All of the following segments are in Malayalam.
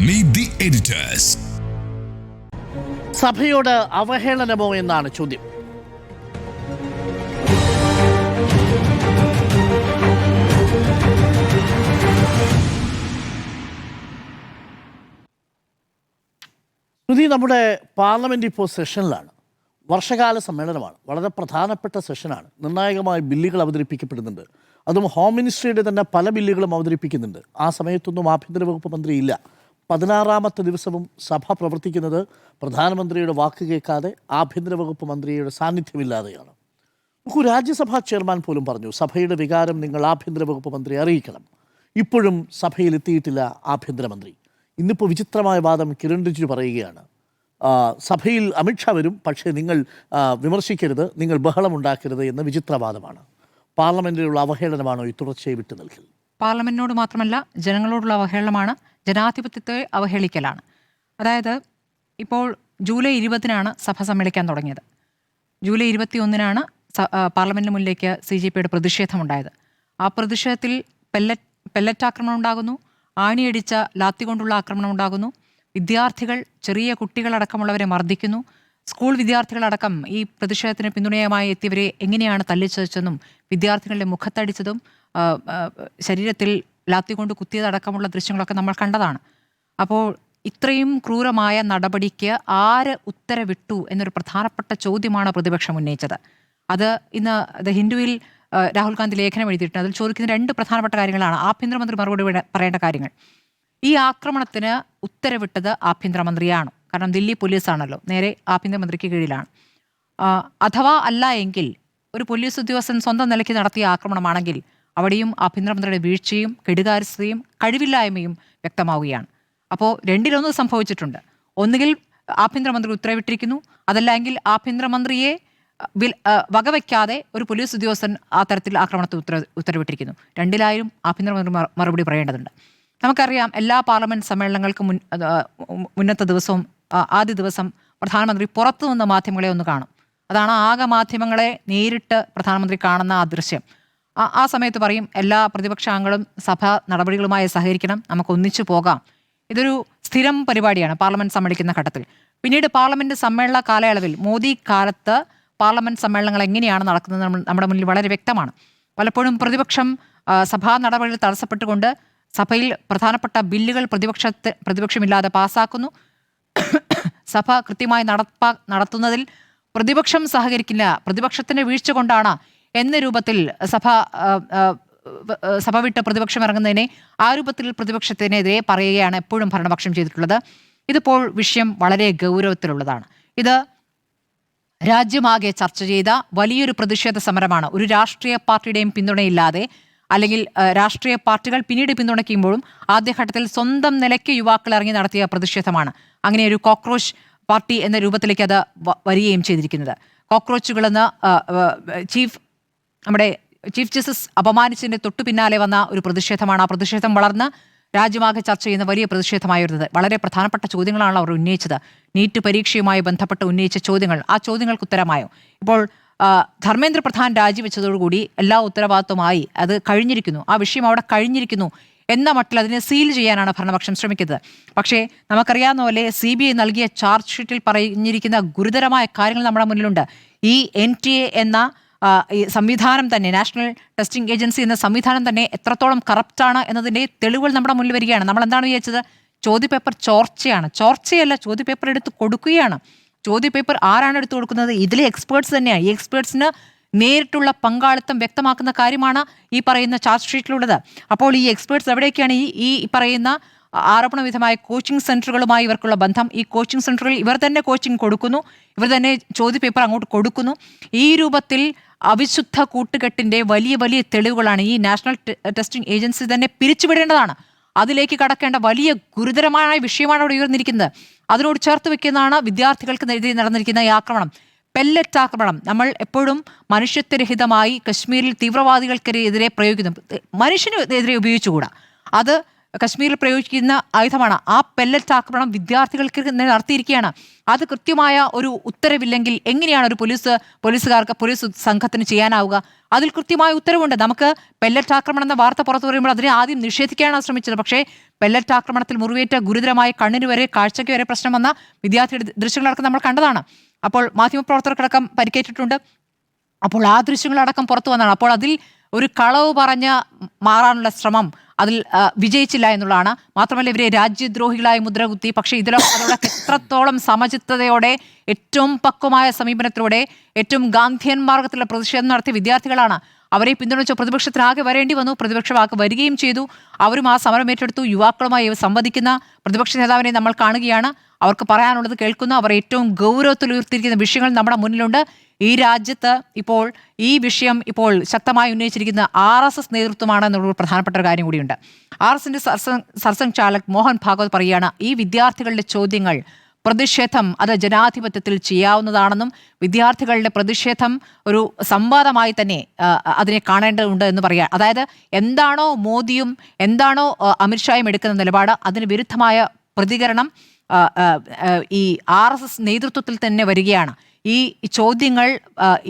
Meet the editors. സഭയോട് അവഹേളനമോ എന്നാണ് ചോദ്യം. നമ്മുടെ പാർലമെന്റ് ഇപ്പോൾ സെഷനിലാണ്. വർഷകാല സമ്മേളനമാണ്. വളരെ പ്രധാനപ്പെട്ട സെഷനാണ്. നിർണായകമായ ബില്ലുകൾ അവതരിപ്പിക്കപ്പെടുന്നുണ്ട്. അതും ഹോം മിനിസ്ട്രിയുടെ തന്നെ പല ബില്ലുകളും അവതരിപ്പിക്കുന്നുണ്ട്. ആ സമയത്തൊന്നും ആഭ്യന്തര വകുപ്പ് മന്ത്രി ഇല്ല. 16ാമത്തെ ദിവസവും സഭ പ്രവർത്തിക്കുന്നത് പ്രധാനമന്ത്രിയുടെ വാക്ക് കേൾക്കാതെ, ആഭ്യന്തര വകുപ്പ് മന്ത്രിയുടെ സാന്നിധ്യമില്ലാതെയാണ്. രാജ്യസഭാ ചെയർമാൻ പോലും പറഞ്ഞു, സഭയുടെ വികാരം നിങ്ങൾ ആഭ്യന്തര വകുപ്പ് മന്ത്രിയെ അറിയിക്കണം. ഇപ്പോഴും സഭയിലെത്തിയിട്ടില്ല ആഭ്യന്തരമന്ത്രി. ഇന്നിപ്പോൾ വിചിത്രമായ വാദം കിരൺ റിജിജു പറയുകയാണ്, സഭയിൽ അമിത്ഷാ വരും, പക്ഷേ നിങ്ങൾ വിമർശിക്കരുത്, നിങ്ങൾ ബഹളമുണ്ടാക്കരുത് എന്ന വിചിത്രവാദമാണ്. പാർലമെന്റിലുള്ള അവഹേളനമാണോ ഈ തുടർച്ചയായി വിട്ടു നൽകൽ? പാർലമെന്റിനോട് മാത്രമല്ല, ജനങ്ങളോടുള്ള അവഹേളനമാണ്, ജനാധിപത്യത്തെ അവഹേളിക്കലാണ്. അതായത് ഇപ്പോൾ ജൂലൈ 20-നാണ് സഭ സമ്മേളിക്കാൻ തുടങ്ങിയത്. ജൂലൈ 21-നാണ് പാർലമെന്റിന് മുന്നിലേക്ക് CJPയുടെ പ്രതിഷേധമുണ്ടായത്. ആ പ്രതിഷേധത്തിൽ പെല്ലറ്റ് ആക്രമണം ഉണ്ടാകുന്നു, ആണിയടിച്ച ലാത്തി കൊണ്ടുള്ള ആക്രമണം ഉണ്ടാകുന്നു, വിദ്യാർത്ഥികൾ, ചെറിയ കുട്ടികളടക്കമുള്ളവരെ മർദ്ദിക്കുന്നു. സ്കൂൾ വിദ്യാർത്ഥികളടക്കം ഈ പ്രതിഷേധത്തിന് പിന്തുണയുമായി എത്തിയവരെ എങ്ങനെയാണ് തല്ലിച്ചതെന്നും വിദ്യാർത്ഥികളുടെ മുഖത്തടിച്ചതും ശരീരത്തിൽ ലാത്തി കൊണ്ട് കുത്തിയതടക്കമുള്ള ദൃശ്യങ്ങളൊക്കെ നമ്മൾ കണ്ടതാണ്. അപ്പോൾ ഇത്രയും ക്രൂരമായ നടപടിക്ക് ആര് ഉത്തരവിട്ടു എന്നൊരു പ്രധാനപ്പെട്ട ചോദ്യമാണ് പ്രതിപക്ഷം ഉന്നയിച്ചത്. അത് ഇന്ന് ദ ഹിന്ദുവിൽ രാഹുൽ ഗാന്ധി ലേഖനം എഴുതിയിട്ടുണ്ട്. അതിൽ ചോദിക്കുന്ന 2 പ്രധാനപ്പെട്ട കാര്യങ്ങളാണ് ആഭ്യന്തരമന്ത്രി മറുപടി പറയേണ്ട കാര്യങ്ങൾ. ഈ ആക്രമണത്തിന് ഉത്തരവിട്ടത് ആഭ്യന്തരമന്ത്രിയാണോ? കാരണം ദില്ലി പോലീസാണല്ലോ, നേരെ ആഭ്യന്തരമന്ത്രിക്ക് കീഴിലാണ്. അഥവാ അല്ല എങ്കിൽ, ഒരു പോലീസ് ഉദ്യോഗസ്ഥൻ സ്വന്തം നിലയ്ക്ക് നടത്തിയ ആക്രമണമാണെങ്കിൽ അവിടെയും ആഭ്യന്തരമന്ത്രിയുടെ വീഴ്ചയും കെടുകാര്യസ്ഥതയും കഴിവില്ലായ്മയും വ്യക്തമാവുകയാണ്. അപ്പോൾ 2-1 സംഭവിച്ചിട്ടുണ്ട്. ഒന്നുകിൽ ആഭ്യന്തരമന്ത്രി ഉത്തരവിട്ടിരിക്കുന്നു, അതല്ലെങ്കിൽ ആഭ്യന്തരമന്ത്രിയെ വകവയ്ക്കാതെ ഒരു പോലീസ് ഉദ്യോഗസ്ഥൻ ആ തരത്തിൽ ആക്രമണത്തിൽ ഉത്തരവിട്ടിരിക്കുന്നു. 2-ലായും ആഭ്യന്തരമന്ത്രി മറുപടി പറയേണ്ടതുണ്ട്. നമുക്കറിയാം, എല്ലാ പാർലമെന്റ് സമ്മേളനങ്ങൾക്കും മുന്നത്തെ ദിവസവും ആദ്യ ദിവസം പ്രധാനമന്ത്രി പുറത്തു നിന്ന് മാധ്യമങ്ങളെ ഒന്ന് കാണും. അതാണ് ആകെ മാധ്യമങ്ങളെ നേരിട്ട് പ്രധാനമന്ത്രി കാണുന്ന ആ ദൃശ്യം. ആ സമയത്ത് പറയും, എല്ലാ പ്രതിപക്ഷാംഗങ്ങളും സഭാ നടപടികളുമായി സഹകരിക്കണം, നമുക്ക് ഒന്നിച്ചു പോകാം. ഇതൊരു സ്ഥിരം പരിപാടിയാണ് പാർലമെന്റ് സമ്മേളിക്കുന്ന ഘട്ടത്തിൽ. പിന്നീട് പാർലമെന്റ് സമ്മേളന കാലയളവിൽ, മോദി കാലത്ത് പാർലമെന്റ് സമ്മേളനങ്ങൾ എങ്ങനെയാണ് നടക്കുന്നത് നമ്മുടെ മുന്നിൽ വളരെ വ്യക്തമാണ്. പലപ്പോഴും പ്രതിപക്ഷം സഭാ നടപടികൾ തടസ്സപ്പെട്ടുകൊണ്ട് സഭയിൽ പ്രധാനപ്പെട്ട ബില്ലുകൾ പ്രതിപക്ഷമില്ലാതെ പാസ്സാക്കുന്നു. സഭ കൃത്യമായി നടത്തുന്നതിൽ പ്രതിപക്ഷം സഹകരിക്കില്ല, പ്രതിപക്ഷത്തിന്റെ വീഴ്ച കൊണ്ടാണ് എന്ന രൂപത്തിൽ സഭ വിട്ട് പ്രതിപക്ഷം ഇറങ്ങുന്നതിനെ ആ രൂപത്തിൽ പ്രതിപക്ഷത്തിനെതിരെ പറയുകയാണ് എപ്പോഴും ഭരണപക്ഷം ചെയ്തിട്ടുള്ളത്. ഇതിപ്പോൾ വിഷയം വളരെ ഗൗരവത്തിലുള്ളതാണ്. ഇത് രാജ്യമാകെ ചർച്ച ചെയ്ത വലിയൊരു പ്രതിഷേധ സമരമാണ്. ഒരു രാഷ്ട്രീയ പാർട്ടിയുടെയും പിന്തുണയില്ലാതെ, അല്ലെങ്കിൽ രാഷ്ട്രീയ പാർട്ടികൾ പിന്നീട് പിന്തുണയ്ക്കുമ്പോഴും ആദ്യഘട്ടത്തിൽ സ്വന്തം നിലയ്ക്ക് യുവാക്കൾ ഇറങ്ങി നടത്തിയ പ്രതിഷേധമാണ്. അങ്ങനെ ഒരു കോക്രോച്ച് പാർട്ടി എന്ന രൂപത്തിലേക്ക് അത് വരികയും ചെയ്തിരിക്കുന്നത്. കോക്രോച്ചുകളെന്ന് നമ്മുടെ ചീഫ് ജസ്റ്റിസ് അപമാനിച്ചതിൻ്റെ തൊട്ടു പിന്നാലെ വന്ന ഒരു പ്രതിഷേധമാണ്. ആ പ്രതിഷേധം വളർന്ന് രാജ്യമാകെ ചർച്ച ചെയ്യുന്ന വലിയ പ്രതിഷേധമായി വരുന്നത്. വളരെ പ്രധാനപ്പെട്ട ചോദ്യങ്ങളാണ് അവർ ഉന്നയിച്ചത്. നീറ്റ് പരീക്ഷയുമായി ബന്ധപ്പെട്ട് ഉന്നയിച്ച ചോദ്യങ്ങൾ, ആ ചോദ്യങ്ങൾക്ക് ഉത്തരമായോ? ഇപ്പോൾ ധർമ്മേന്ദ്ര പ്രധാൻ രാജിവെച്ചതോടുകൂടി എല്ലാ ഉത്തരവാദിത്വമായി അത് കഴിഞ്ഞിരിക്കുന്നു, ആ വിഷയം അവിടെ കഴിഞ്ഞിരിക്കുന്നു എന്ന മട്ടിൽ അതിനെ സീൽ ചെയ്യാനാണ് ഭരണപക്ഷം ശ്രമിക്കുന്നത്. പക്ഷേ നമുക്കറിയാവുന്ന പോലെ CBI നൽകിയ ചാർജ് ഷീറ്റിൽ പറഞ്ഞിരിക്കുന്ന ഗുരുതരമായ കാര്യങ്ങൾ നമ്മുടെ മുന്നിലുണ്ട്. ഈ NTA എന്ന ഈ സംവിധാനം തന്നെ, നാഷണൽ ടെസ്റ്റിംഗ് ഏജൻസി എന്ന സംവിധാനം തന്നെ എത്രത്തോളം കറപ്റ്റാണ് എന്നതിൻ്റെ തെളിവുകൾ നമ്മുടെ മുന്നിൽ വരികയാണ്. നമ്മൾ എന്താണ് വിചാരിച്ചത്? ചോദ്യപേപ്പർ ചോർച്ചയാണ്. ചോർച്ചയല്ല, ചോദ്യപേപ്പർ എടുത്ത് കൊടുക്കുകയാണ്. ചോദ്യപേപ്പർ ആരാണ് എടുത്തു കൊടുക്കുന്നത്? ഇതിലെ എക്സ്പേർട്സ് തന്നെയാണ്. ഈ എക്സ്പേർട്സിന് നേരിട്ടുള്ള പങ്കാളിത്തം വ്യക്തമാക്കുന്ന കാര്യമാണ് ഈ പറയുന്ന ചാർജ് ഷീറ്റിലുള്ളത്. അപ്പോൾ ഈ എക്സ്പേർട്സ് എവിടേക്കാണ് ഈ പറയുന്ന ആരോപണ വിധമായ കോച്ചിങ് സെന്ററുകളുമായി ഇവർക്കുള്ള ബന്ധം? ഈ കോച്ചിങ് സെന്ററുകളിൽ ഇവർ തന്നെ കോച്ചിങ് കൊടുക്കുന്നു, ഇവർ തന്നെ ചോദ്യപേപ്പർ അങ്ങോട്ട് കൊടുക്കുന്നു. ഈ രൂപത്തിൽ അവിശുദ്ധ കൂട്ടുകെട്ടിന്റെ വലിയ വലിയ തെളിവുകളാണ്. ഈ നാഷണൽ ടെസ്റ്റിംഗ് ഏജൻസി തന്നെ പിരിച്ചുവിടേണ്ടതാണ്. അതിലേക്ക് കടക്കേണ്ട വലിയ ഗുരുതരമായ വിഷയമാണ് അവിടെ ഉയർന്നിരിക്കുന്നത്. അതിനോട് ചേർത്ത് വെക്കുന്നതാണ് വിദ്യാർത്ഥികൾക്കെതിരെ നടന്നിരിക്കുന്ന ഈ ആക്രമണം, പെല്ലറ്റ് ആക്രമണം. നമ്മൾ എപ്പോഴും മനുഷ്യത്വരഹിതമായി കശ്മീരിൽ തീവ്രവാദികൾക്കെതിരെ പ്രയോഗിക്കുന്നു. മനുഷ്യനെതിരെ ഉപയോഗിച്ചുകൂടാ. അത് കശ്മീരിൽ പ്രയോഗിക്കുന്ന ആയുധമാണ്. ആ പെല്ലറ്റ് ആക്രമണം വിദ്യാർത്ഥികൾക്ക് നടത്തിയിരിക്കുകയാണ്. അത് കൃത്യമായ ഒരു ഉത്തരവില്ലെങ്കിൽ എങ്ങനെയാണ് ഒരു പോലീസ് സംഘത്തിന് ചെയ്യാനാവുക? അതിൽ കൃത്യമായ ഉത്തരവുണ്ട്. നമുക്ക് പെല്ലറ്റ് ആക്രമണം എന്ന വാർത്ത പുറത്തു പറയുമ്പോൾ അതിനെ ആദ്യം നിഷേധിക്കാനാണ് ശ്രമിച്ചത്. പക്ഷേ പെല്ലറ്റ് ആക്രമണത്തിൽ മുറിവേറ്റ ഗുരുതരമായ കണ്ണിന് വരെ കാഴ്ചയ്ക്ക് വരെ പ്രശ്നം വന്ന വിദ്യാർത്ഥിയുടെ ദൃശ്യങ്ങളടക്കം നമ്മൾ കണ്ടതാണ്. അപ്പോൾ മാധ്യമപ്രവർത്തകർക്കടക്കം പരിക്കേറ്റിട്ടുണ്ട്. അപ്പോൾ ആ ദൃശ്യങ്ങളടക്കം പുറത്തു വന്നതാണ്. അപ്പോൾ അതിൽ ഒരു കളവ് പറഞ്ഞ് മാറാനുള്ള ശ്രമം അതിൽ വിജയിച്ചില്ല എന്നുള്ളതാണ്. മാത്രമല്ല ഇവരെ രാജ്യദ്രോഹികളായി മുദ്രകുത്തി. പക്ഷേ അതോടെ എത്രത്തോളം സമചിത്തതയോടെ ഏറ്റവും പക്വമായ സമീപനത്തിലൂടെ ഏറ്റവും ഗാന്ധിയൻ മാർഗത്തിലുള്ള പ്രതിഷേധം നടത്തിയ വിദ്യാർത്ഥികളാണ്. അവരെ പിന്തുണച്ച പ്രതിപക്ഷത്തിനാകെ വരേണ്ടി വന്നു. പ്രതിപക്ഷമാകെ വരികയും ചെയ്തു. അവരും ആ സമരം ഏറ്റെടുത്തു. യുവാക്കളുമായി സംവദിക്കുന്ന പ്രതിപക്ഷ നേതാവിനെ നമ്മൾ കാണുകയാണ്. അവർക്ക് പറയാനുള്ളത് കേൾക്കുന്നു. അവർ ഏറ്റവും ഗൗരവത്തിൽ ഉയർത്തിയിരിക്കുന്ന വിഷയങ്ങൾ നമ്മുടെ മുന്നിലുണ്ട്. ഈ രാജ്യത്ത് ഇപ്പോൾ ഈ വിഷയം ഇപ്പോൾ ശക്തമായി ഉന്നയിച്ചിരിക്കുന്ന RSS നേതൃത്വമാണ് എന്നുള്ള പ്രധാനപ്പെട്ട ഒരു കാര്യം കൂടിയുണ്ട്. RSSന്റെ സർസംഘചാലക് മോഹൻ ഭാഗവത് പറയുകയാണ്, ഈ വിദ്യാർത്ഥികളുടെ ചോദ്യങ്ങൾ പ്രതിഷേധം അത് ജനാധിപത്യത്തിൽ ചെയ്യാവുന്നതാണെന്നും വിദ്യാർത്ഥികളുടെ പ്രതിഷേധം ഒരു സംവാദമായി തന്നെ അതിനെ കാണേണ്ടതുണ്ട് എന്ന് പറയുക. അതായത് എന്താണോ മോദിയും എന്താണോ അമിത്ഷായും എടുക്കുന്ന നിലപാട് അതിന് വിരുദ്ധമായ പ്രതികരണം ഈ RSS നേതൃത്വത്തിൽ തന്നെ വരികയാണ്. ഈ ചോദ്യങ്ങൾ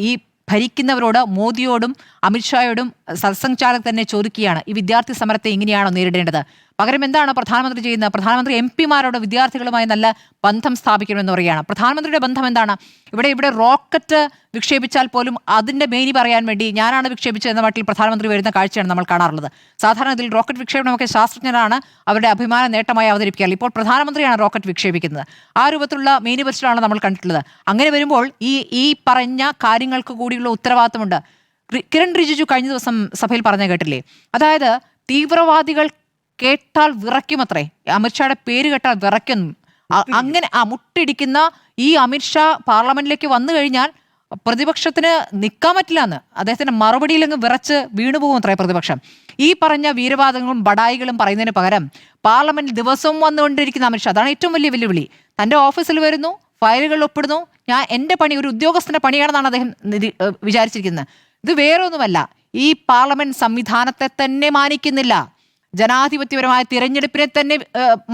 ഈ ഭരിക്കുന്നവരോട് മോദിയോടും അമിത്ഷായോടും സർസംഘചാലക് തന്നെ ചോദിക്കുകയാണ്, ഈ വിദ്യാർത്ഥി സമരത്തെ ഇങ്ങനെയാണോ നേരിടേണ്ടത്? പകരം എന്താണ് പ്രധാനമന്ത്രി ചെയ്യുന്നത്? പ്രധാനമന്ത്രി MP-മാരോട് വിദ്യാർത്ഥികളുമായി നല്ല ബന്ധം സ്ഥാപിക്കണമെന്ന് പറയുകയാണ്. പ്രധാനമന്ത്രിയുടെ ബന്ധം എന്താണ്? ഇവിടെ റോക്കറ്റ് വിക്ഷേപിച്ചാൽ പോലും അതിൻ്റെ മേനി പറയാൻ വേണ്ടി ഞാനാണ് വിക്ഷേപിച്ചത് എന്ന മട്ടിൽ പ്രധാനമന്ത്രി വരുന്ന കാഴ്ചയാണ് നമ്മൾ കാണാറുള്ളത്. സാധാരണ ഇതിൽ റോക്കറ്റ് വിക്ഷേപണമൊക്കെ ശാസ്ത്രജ്ഞരാണ് അവരുടെ അഭിമാന നേട്ടമായി അവതരിപ്പിക്കുക. ഇപ്പോൾ പ്രധാനമന്ത്രിയാണ് റോക്കറ്റ് വിക്ഷേപിക്കുന്നത്. ആ രൂപത്തിലുള്ള മേനി പരിസരമാണ് നമ്മൾ കണ്ടിട്ടുള്ളത്. അങ്ങനെ വരുമ്പോൾ ഈ പറഞ്ഞ കാര്യങ്ങൾക്ക് കൂടിയുള്ള ഉത്തരവാദിത്തമുണ്ട്. കിരൺ റിജിജു കഴിഞ്ഞ ദിവസം സഭയിൽ പറഞ്ഞ കേട്ടില്ലേ? അതായത് തീവ്രവാദികൾ കേട്ടാൽ വിറയ്ക്കുമത്രേ, അമിത്ഷായുടെ പേര് കേട്ടാൽ വിറയ്ക്കും. അങ്ങനെ മുട്ടിടിക്കുന്ന ഈ അമിത്ഷാ പാർലമെന്റിലേക്ക് വന്നു കഴിഞ്ഞാൽ പ്രതിപക്ഷത്തിന് നിൽക്കാൻ പറ്റില്ല എന്ന് അദ്ദേഹത്തിന്റെ മറുപടിയിലങ്ങ് വിറച്ച് വീണുപോകും അത്രേ പ്രതിപക്ഷം. ഈ പറഞ്ഞ വീരവാദങ്ങളും ബഡായികളും പറയുന്നതിന് പകരം പാർലമെന്റിൽ ദിവസവും വന്നുകൊണ്ടിരിക്കുന്ന അമിത്ഷാ, അതാണ് ഏറ്റവും വലിയ വെല്ലുവിളി. തന്റെ ഓഫീസിൽ വരുന്നു, ഫയലുകൾ ഒപ്പിടുന്നു. എൻ്റെ പണി ഒരു ഉദ്യോഗസ്ഥന്റെ പണിയാണെന്നാണ് അദ്ദേഹം വിചാരിച്ചിരിക്കുന്നത്. ഇത് വേറെ ഒന്നുമല്ല, ഈ പാർലമെന്റ് സംവിധാനത്തെ തന്നെ മാനിക്കുന്നില്ല, ജനാധിപത്യപരമായ തിരഞ്ഞെടുപ്പിനെ തന്നെ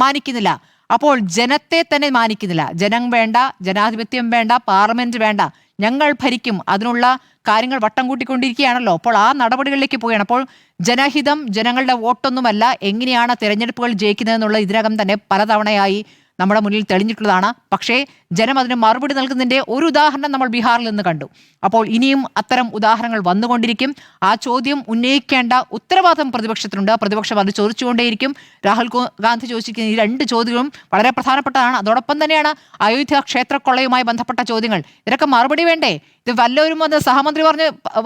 മാനിക്കുന്നില്ല. അപ്പോൾ ജനത്തെ തന്നെ മാനിക്കുന്നില്ല. ജനം വേണ്ട, ജനാധിപത്യം വേണ്ട, പാർലമെന്റ് വേണ്ട, ഞങ്ങൾ ഭരിക്കും, അതിനുള്ള കാര്യങ്ങൾ വട്ടം കൂട്ടിക്കൊണ്ടിരിക്കുകയാണല്ലോ. അപ്പോൾ ആ നടപടികളിലേക്ക് പോവുകയാണ്. അപ്പോൾ ജനഹിതം, ജനങ്ങളുടെ വോട്ടൊന്നുമല്ല, എങ്ങനെയാണ് തിരഞ്ഞെടുപ്പുകൾ ജയിക്കുന്നതെന്നുള്ള ഇതിനകം തന്നെ പലതവണയായി നമ്മുടെ മുന്നിൽ തെളിഞ്ഞിട്ടുള്ളതാണ്. പക്ഷേ ജനം അതിന് മറുപടി നൽകുന്നതിൻ്റെ ഒരു ഉദാഹരണം നമ്മൾ ബീഹാറിൽ നിന്ന് കണ്ടു. അപ്പോൾ ഇനിയും അത്തരം ഉദാഹരണങ്ങൾ വന്നുകൊണ്ടിരിക്കും. ആ ചോദ്യം ഉന്നയിക്കേണ്ട ഉത്തരവാദിത്തം പ്രതിപക്ഷത്തിനുണ്ട്. പ്രതിപക്ഷം അത് ചോദിച്ചുകൊണ്ടേയിരിക്കും. രാഹുൽ ഗാന്ധി ചോദിച്ചിരിക്കുന്ന ഈ 2 ചോദ്യങ്ങളും വളരെ പ്രധാനപ്പെട്ടതാണ്. അതോടൊപ്പം തന്നെയാണ് അയോധ്യ ക്ഷേത്രക്കൊള്ളയുമായി ബന്ധപ്പെട്ട ചോദ്യങ്ങൾ. ഇതിനൊക്കെ മറുപടി വേണ്ടേ? ഇത് വല്ലവരും സഹമന്ത്രി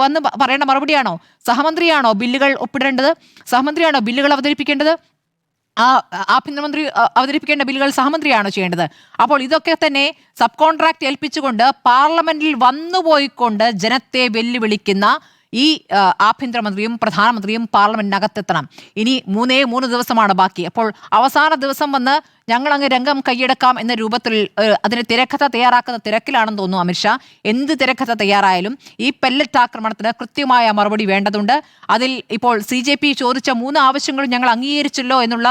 വന്ന് പറയേണ്ട മറുപടിയാണോ? സഹമന്ത്രിയാണോ ബില്ലുകൾ ഒപ്പിടേണ്ടത്? സഹമന്ത്രിയാണോ ബില്ലുകൾ അവതരിപ്പിക്കേണ്ടത്? ആഭ്യന്തരമന്ത്രി അവതരിപ്പിക്കേണ്ട ബില്ലുകൾ സഹമന്ത്രിയാണോ ചെയ്യേണ്ടത്? അപ്പോൾ ഇതൊക്കെ തന്നെ സബ് കോൺട്രാക്ട് ഏൽപ്പിച്ചുകൊണ്ട് പാർലമെന്റിൽ വന്നുപോയിക്കൊണ്ട് ജനത്തെ വെല്ലുവിളിക്കുന്ന ഈ ആഭ്യന്തരമന്ത്രിയും പ്രധാനമന്ത്രിയും പാർലമെന്റിനകത്തെത്തണം. ഇനി 3 ദിവസമാണ് ബാക്കി. അപ്പോൾ അവസാന ദിവസം വന്ന് ഞങ്ങളങ്ങ് രംഗം കൈയടക്കാം എന്ന രൂപത്തിൽ അതിന് തിരക്കഥ തയ്യാറാക്കുന്ന തിരക്കിലാണെന്ന് തോന്നുന്നു അമിത്ഷാ. എന്ത് തിരക്കഥ തയ്യാറായാലും ഈ പെല്ലറ്റ് ആക്രമണത്തിന് കൃത്യമായ മറുപടി വേണ്ടതുണ്ട്. അതിൽ ഇപ്പോൾ CJP ചോദിച്ച 3 ആവശ്യങ്ങളും ഞങ്ങൾ അംഗീകരിച്ചല്ലോ എന്നുള്ള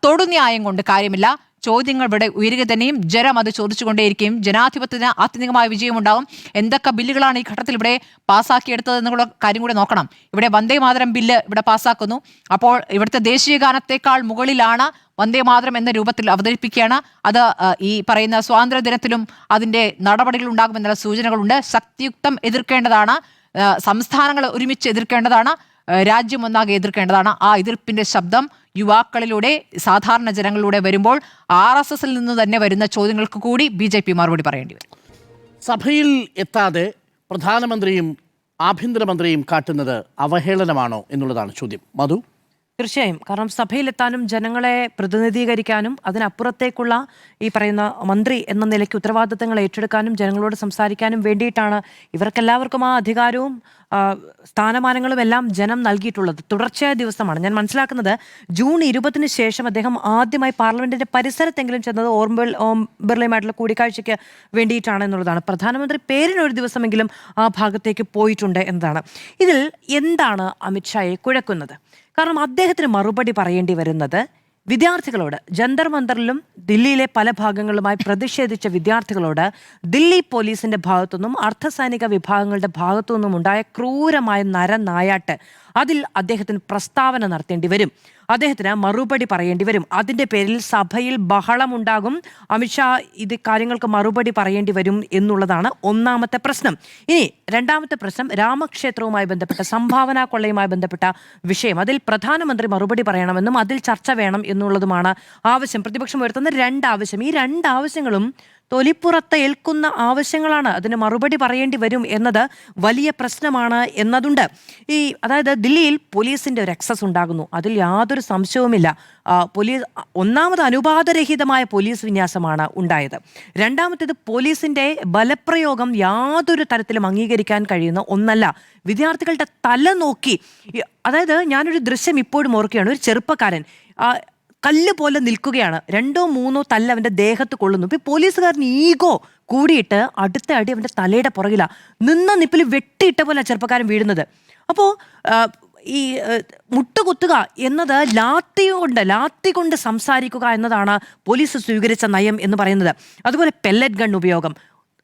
തൊടുന്യായം കൊണ്ട് കാര്യമില്ല. ചോദ്യങ്ങൾ ഇവിടെ ഉയരുക തന്നെയും ജനം അത് ചോദിച്ചുകൊണ്ടേയിരിക്കും. ജനാധിപത്യത്തിന് ആത്യന്തികമായ വിജയമുണ്ടാകും. എന്തൊക്കെ ബില്ലുകളാണ് ഈ ഘട്ടത്തിൽ ഇവിടെ പാസ്സാക്കിയെടുത്തത് എന്നുള്ള കാര്യം കൂടെ നോക്കണം. ഇവിടെ വന്ദേ മാതരം ബില്ല് ഇവിടെ പാസ്സാക്കുന്നു. അപ്പോൾ ഇവിടുത്തെ ദേശീയ ഗാനത്തേക്കാൾ മുകളിലാണ് വന്ദേ മാതരം എന്ന രൂപത്തിൽ അവതരിപ്പിക്കുകയാണ്. അത് ഈ പറയുന്ന സ്വാതന്ത്ര്യ ദിനത്തിലും അതിൻ്റെ നടപടികൾ ഉണ്ടാകുമെന്നുള്ള സൂചനകളുണ്ട്. ശക്തിയുക്തം എതിർക്കേണ്ടതാണ്. സംസ്ഥാനങ്ങൾ ഒരുമിച്ച് എതിർക്കേണ്ടതാണ്. രാജ്യം ഒന്നാകെ എതിർക്കേണ്ടതാണ്. ആ എതിർപ്പിന്റെ ശബ്ദം യുവാക്കളിലൂടെ, സാധാരണ ജനങ്ങളിലൂടെ വരുമ്പോൾ RSSൽ നിന്ന് തന്നെ വരുന്ന ചോദ്യങ്ങൾക്ക് കൂടി BJP മറുപടി പറയേണ്ടി വരും. സഭയിൽ എത്താതെ പ്രധാനമന്ത്രിയും ആഭ്യന്തരമന്ത്രിയും കാട്ടുന്നത് അവഹേളനമാണോ എന്നുള്ളതാണ് ചോദ്യം. മധു? തീർച്ചയായും. കാരണം സഭയിലെത്താനും ജനങ്ങളെ പ്രതിനിധീകരിക്കാനും അതിനപ്പുറത്തേക്കുള്ള ഈ പറയുന്ന മന്ത്രി എന്ന നിലയ്ക്ക് ഉത്തരവാദിത്തങ്ങൾ ഏറ്റെടുക്കാനും ജനങ്ങളോട് സംസാരിക്കാനും വേണ്ടിയിട്ടാണ് ഇവർക്കെല്ലാവർക്കും ആ അധികാരവും സ്ഥാനമാനങ്ങളും എല്ലാം ജനം നൽകിയിട്ടുള്ളത്. തുടർച്ചയായ ദിവസമാണ്. ഞാൻ മനസ്സിലാക്കുന്നത് ജൂൺ 20 ശേഷം അദ്ദേഹം ആദ്യമായി പാർലമെന്റിന്റെ പരിസരത്തെങ്കിലും ചെന്നത് ഓം ബിർളയുമായിട്ടുള്ള കൂടിക്കാഴ്ചയ്ക്ക് വേണ്ടിയിട്ടാണ് എന്നുള്ളതാണ്. പ്രധാനമന്ത്രി പേരിനൊരു ദിവസമെങ്കിലും ആ ഭാഗത്തേക്ക് പോയിട്ടുണ്ട് എന്നതാണ്. ഇതിൽ എന്താണ് അമിത്ഷായെ കുഴക്കുന്നത്? കാരണം അദ്ദേഹത്തിന് മറുപടി പറയേണ്ടി വരുന്നത് വിദ്യാർത്ഥികളോട്, ജന്തർ മന്ദറിലും ദില്ലിയിലെ പല ഭാഗങ്ങളുമായി പ്രതിഷേധിച്ച വിദ്യാർത്ഥികളോട് ദില്ലി പോലീസിന്റെ ഭാഗത്തുനിന്നും അർദ്ധസൈനിക വിഭാഗങ്ങളുടെ ഭാഗത്തുനിന്നും ഉണ്ടായ ക്രൂരമായ നരനായാട്ട്, അതിൽ അദ്ദേഹത്തിന് പ്രസ്താവന നടത്തേണ്ടി വരും, അദ്ദേഹത്തിന് മറുപടി പറയേണ്ടി വരും. അതിൻ്റെ പേരിൽ സഭയിൽ ബഹളമുണ്ടാകും. അമിത്ഷാ ഇത് കാര്യങ്ങൾക്ക് മറുപടി പറയേണ്ടി വരും എന്നുള്ളതാണ് ഒന്നാമത്തെ പ്രശ്നം. ഇനി രണ്ടാമത്തെ പ്രശ്നം രാമക്ഷേത്രവുമായി ബന്ധപ്പെട്ട സംഭാവന കൊള്ളയുമായി ബന്ധപ്പെട്ട വിഷയം. അതിൽ പ്രധാനമന്ത്രി മറുപടി പറയണമെന്നും അതിൽ ചർച്ച വേണം എന്നുള്ളതുമാണ് ആവശ്യം. പ്രതിപക്ഷം ഉയർത്തുന്ന രണ്ടാവശ്യം. ഈ രണ്ടാവശ്യങ്ങളും തൊലിപ്പുറത്ത് ഏൽക്കുന്ന ആവശ്യങ്ങളാണ്. അതിന് മറുപടി പറയേണ്ടി വരും എന്നത് വലിയ പ്രശ്നമാണ് എന്നതുണ്ട്. അതായത് ദില്ലിയിൽ പോലീസിന്റെ ഒരു എക്സസ് ഉണ്ടാകുന്നു, അതിൽ യാതൊരു സംശയവുമില്ല. പോലീസ് ഒന്നാമത് അനുപാതരഹിതമായ പോലീസ് വിന്യാസമാണ് ഉണ്ടായത്. രണ്ടാമത്തേത് പോലീസിന്റെ ബലപ്രയോഗം യാതൊരു തരത്തിലും അംഗീകരിക്കാൻ കഴിയുന്ന ഒന്നല്ല. വിദ്യാർത്ഥികളുടെ തല നോക്കി, അതായത് ഞാനൊരു ദൃശ്യം ഇപ്പോഴും ഓർക്കുകയാണ്. ഒരു ചെറുപ്പക്കാരൻ കല്ല് പോലെ നിൽക്കുകയാണ്, 2-3 തല്ല് അവൻ്റെ ദേഹത്ത് കൊള്ളുന്നു. ഇപ്പം പോലീസുകാരന് ഈഗോ കൂടിയിട്ട് അടുത്ത അടി അവൻ്റെ തലയുടെ പുറകില നിന്ന നിപ്പിൽ വെട്ടിയിട്ട പോലെ ചെറുപ്പക്കാരൻ വീഴുന്നത്. അപ്പോൾ ഈ മുട്ടുകുത്തുക എന്നത് ലാത്തി കൊണ്ട് സംസാരിക്കുക എന്നതാണ് പോലീസ് സ്വീകരിച്ച നയം എന്ന് പറയുന്നത്. അതുപോലെ പെല്ലറ്റ് ഗൺ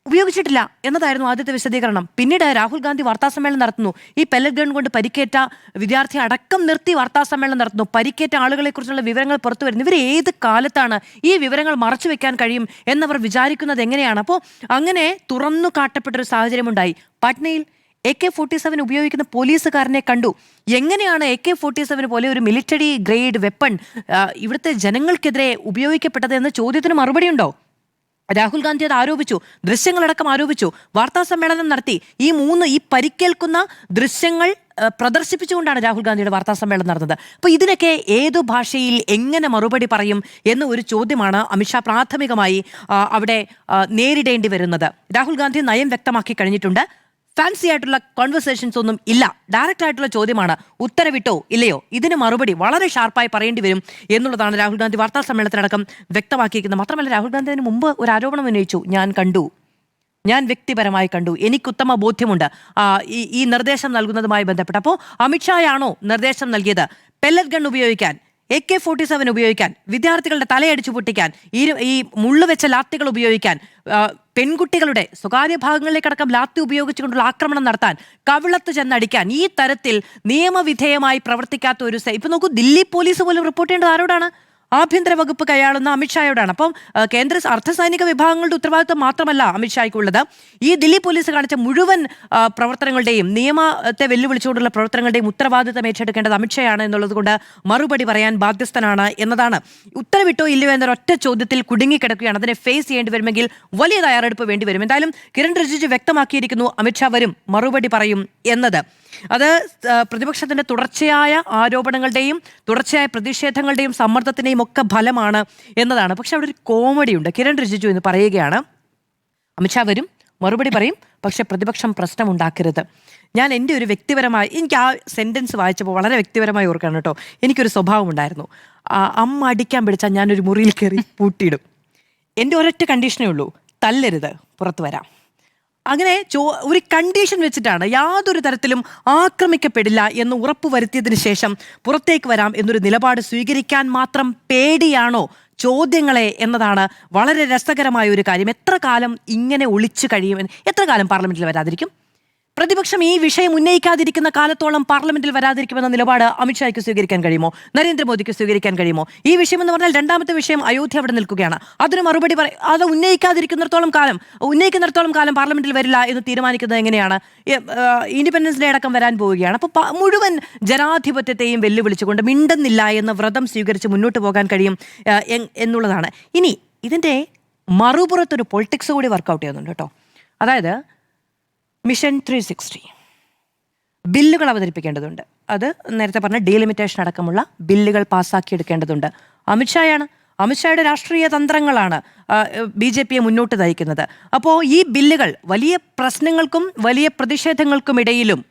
ഉപയോഗിച്ചിട്ടില്ല എന്നതായിരുന്നു ആദ്യത്തെ വിശദീകരണം. പിന്നീട് രാഹുൽ ഗാന്ധി വാർത്താസമ്മേളനം നടത്തുന്നു. ഈ പെല്ലറ്റ് ഗൺ കൊണ്ട് പരിക്കേറ്റ വിദ്യാർത്ഥി അടക്കം നിർത്തി വാർത്താസമ്മേളനം നടത്തുന്നു. പരിക്കേറ്റ ആളുകളെ കുറിച്ചുള്ള വിവരങ്ങൾ പുറത്തു വരുന്നു. ഇവർ ഏത് കാലത്താണ് ഈ വിവരങ്ങൾ മറച്ചു വെക്കാൻ കഴിയും എന്നവർ വിചാരിക്കുന്നത് എങ്ങനെയാണ്? അപ്പോൾ അങ്ങനെ തുറന്നു കാട്ടപ്പെട്ടൊരു സാഹചര്യമുണ്ടായി. പാട്നയിൽ AK-47 ഉപയോഗിക്കുന്ന പോലീസുകാരനെ കണ്ടു. എങ്ങനെയാണ് AK-47 പോലെ ഒരു മിലിറ്ററി ഗ്രേഡ് വെപ്പൺ ഇവിടുത്തെ ജനങ്ങൾക്കെതിരെ ഉപയോഗിക്കപ്പെട്ടത് എന്ന ചോദ്യത്തിന് മറുപടിയുണ്ടോ? രാഹുൽ ഗാന്ധി അത് ആരോപിച്ചു, ദൃശ്യങ്ങളടക്കം ആരോപിച്ചു, വാർത്താ സമ്മേളനം നടത്തി. ഈ പരിക്കേൽക്കുന്ന ദൃശ്യങ്ങൾ പ്രദർശിപ്പിച്ചുകൊണ്ടാണ് രാഹുൽ ഗാന്ധിയുടെ വാർത്താ സമ്മേളനം നടന്നത്. അപ്പോൾ ഇതിനൊക്കെ ഏതു ഭാഷയിൽ എങ്ങനെ മറുപടി പറയും എന്ന ഒരു ചോദ്യമാണ് അമിത്ഷാ പ്രാഥമികമായി അവിടെ നേരിടേണ്ടി വരുന്നത്. രാഹുൽ ഗാന്ധി നയം വ്യക്തമാക്കി കഴിഞ്ഞിട്ടുണ്ട്. ഫാൻസി ആയിട്ടുള്ള കോൺവെർസേഷൻസ് ഒന്നും ഇല്ല, ഡയറക്റ്റ് ആയിട്ടുള്ള ചോദ്യമാണ്. ഉത്തരവിട്ടോ ഇല്ലയോ, ഇതിന് മറുപടി വളരെ ഷാർപ്പായി പറയേണ്ടി വരും എന്നുള്ളതാണ് രാഹുൽ ഗാന്ധി വാർത്താ സമ്മേളനത്തിനടക്കം വ്യക്തമാക്കിയിരിക്കുന്നത്. മാത്രമല്ല രാഹുൽ ഗാന്ധി അതിന് മുമ്പ് ഒരു ആരോപണം ഉന്നയിച്ചു, ഞാൻ വ്യക്തിപരമായി കണ്ടു, എനിക്ക് ഉത്തമ ബോധ്യമുണ്ട് ഈ നിർദ്ദേശം നൽകുന്നതുമായി ബന്ധപ്പെട്ട്. അപ്പോൾ അമിത്ഷായാണോ നിർദ്ദേശം നൽകിയത് പെല്ലറ്റ് ഗൺ ഉപയോഗിക്കാൻ, AK-47 ഉപയോഗിക്കാൻ, വിദ്യാർത്ഥികളുടെ തലയടിച്ചു പൊട്ടിക്കാൻ, ഈ മുള്ളുവെച്ച ലാത്തികൾ ഉപയോഗിക്കാൻ, പെൺകുട്ടികളുടെ സ്വകാര്യ ഭാഗങ്ങളിലേക്കടക്കം ലാത്തി ഉപയോഗിച്ചുകൊണ്ടുള്ള ആക്രമണം നടത്താൻ, കവിളത്ത് ചെന്നടിക്കാൻ, ഈ തരത്തിൽ നിയമവിധേയമായി പ്രവർത്തിക്കാത്ത ഒരു ഇപ്പൊ നോക്കൂ, ദില്ലി പോലീസ് പോലും റിപ്പോർട്ട് ചെയ്യേണ്ടത് ആരോടാണ്? ആഭ്യന്തര വകുപ്പ് കൈയാളുന്ന അമിത്ഷായോടാണ്. അപ്പം കേന്ദ്ര അർദ്ധസൈനിക വിഭാഗങ്ങളുടെ ഉത്തരവാദിത്വം മാത്രമല്ല അമിത്ഷായ്ക്കുള്ളത്. ഈ ദില്ലി പോലീസ് കാണിച്ച മുഴുവൻ പ്രവർത്തനങ്ങളുടെയും നിയമത്തെ വെല്ലുവിളിച്ചുകൊണ്ടുള്ള പ്രവർത്തനങ്ങളുടെയും ഉത്തരവാദിത്വം ഏറ്റെടുക്കേണ്ടത് അമിത്ഷായാണ് എന്നുള്ളത് കൊണ്ട് മറുപടി പറയാൻ ബാധ്യസ്ഥനാണ് എന്നതാണ്. ഉത്തരവിട്ടോ ഇല്ലയോ എന്നൊരൊറ്റ ചോദ്യത്തിൽ കുടുങ്ങിക്കിടക്കുകയാണ്. അതിനെ ഫേസ് ചെയ്യേണ്ടി വരുമെങ്കിൽ വലിയ തയ്യാറെടുപ്പ് വേണ്ടി വരും. എന്തായാലും കിരൺ റിജിജു വ്യക്തമാക്കിയിരിക്കുന്നു, അമിത്ഷാ വരും, മറുപടി പറയും എന്നത്. അത് പ്രതിപക്ഷത്തിന്റെ തുടർച്ചയായ ആരോപണങ്ങളുടെയും തുടർച്ചയായ പ്രതിഷേധങ്ങളുടെയും സമ്മർദ്ദത്തിന്റെയും ഒക്കെ ഫലമാണ് എന്നതാണ്. പക്ഷെ അവിടെ ഒരു കോമഡി ഉണ്ട്. കിരൺ റിജിജു എന്ന് പറയുകയാണ്, അമിത്ഷാ വരും, മറുപടി പറയും, പക്ഷെ പ്രതിപക്ഷം പ്രശ്നമുണ്ടാക്കരുത്. ഞാൻ എൻ്റെ ഒരു എനിക്ക് ആ സെന്റൻസ് വായിച്ചപ്പോൾ വളരെ വ്യക്തിപരമായി ഓർക്കാണ് കേട്ടോ. എനിക്കൊരു സ്വഭാവം ഉണ്ടായിരുന്നു, അമ്മ അടിക്കാൻ പിടിച്ചാൽ ഞാനൊരു മുറിയിൽ കയറി പൂട്ടിയിടും. എൻ്റെ ഒരൊറ്റ കണ്ടീഷനേ ഉള്ളൂ, തല്ലരുത്, പുറത്തു വരാം. അങ്ങനെ ഒരു കണ്ടീഷൻ വെച്ചിട്ടാണ്, യാതൊരു തരത്തിലും ആക്രമിക്കപ്പെടില്ല എന്ന് ഉറപ്പുവരുത്തിയതിനു ശേഷം പുറത്തേക്ക് വരാം എന്നൊരു നിലപാട് സ്വീകരിക്കാൻ മാത്രം പേടിയാണോ ചോദ്യങ്ങളെ എന്നതാണ് വളരെ രസകരമായ ഒരു കാര്യം. എത്ര കാലം ഇങ്ങനെ ഒളിച്ചു കഴിയുമെന്ന്, എത്ര കാലം പാർലമെന്റിൽ വരാതിരിക്കും? പ്രതിപക്ഷം ഈ വിഷയം ഉന്നയിക്കാതിരിക്കുന്ന കാലത്തോളം പാർലമെന്റിൽ വരാതിരിക്കുമെന്ന നിലപാട് അമിത്ഷായ്ക്ക് സ്വീകരിക്കാൻ കഴിയുമോ? നരേന്ദ്രമോദിക്ക് സ്വീകരിക്കാൻ കഴിയുമോ? ഈ വിഷയം എന്ന് പറഞ്ഞാൽ രണ്ടാമത്തെ വിഷയം അയോധ്യ അവിടെ നിൽക്കുകയാണ്. അതിന് മറുപടി അത് ഉന്നയിക്കുന്നിടത്തോളം കാലം പാർലമെന്റിൽ വരില്ല എന്ന് തീരുമാനിക്കുന്നത് എങ്ങനെയാണ്? ഇൻഡിപെൻഡൻസ് ഡേ അടക്കം വരാൻ പോവുകയാണ്. അപ്പോൾ മുഴുവൻ ജനാധിപത്യത്തെയും വെല്ലുവിളിച്ചുകൊണ്ട് മിണ്ടുന്നില്ല എന്ന വ്രതം സ്വീകരിച്ച് മുന്നോട്ട് പോകാൻ കഴിയും എന്നുള്ളതാണ്. ഇനി ഇതിൻ്റെ മറുപുറത്തൊരു പൊളിറ്റിക്സ് കൂടി വർക്കൗട്ട് ചെയ്യുന്നുണ്ട് കേട്ടോ. അതായത് മിഷൻ 360 ബില്ലുകൾ അവതരിപ്പിക്കേണ്ടതുണ്ട്. അത് നേരത്തെ പറഞ്ഞ ഡീലിമിറ്റേഷൻ അടക്കമുള്ള ബില്ലുകൾ പാസ്സാക്കിയെടുക്കേണ്ടതുണ്ട്. അമിത്ഷായുടെ രാഷ്ട്രീയ തന്ത്രങ്ങളാണ് BJPയെ മുന്നോട്ട് നയിക്കുന്നത്. അപ്പോൾ ഈ ബില്ലുകൾ വലിയ പ്രശ്നങ്ങൾക്കും വലിയ പ്രതിഷേധങ്ങൾക്കുമിടയിലും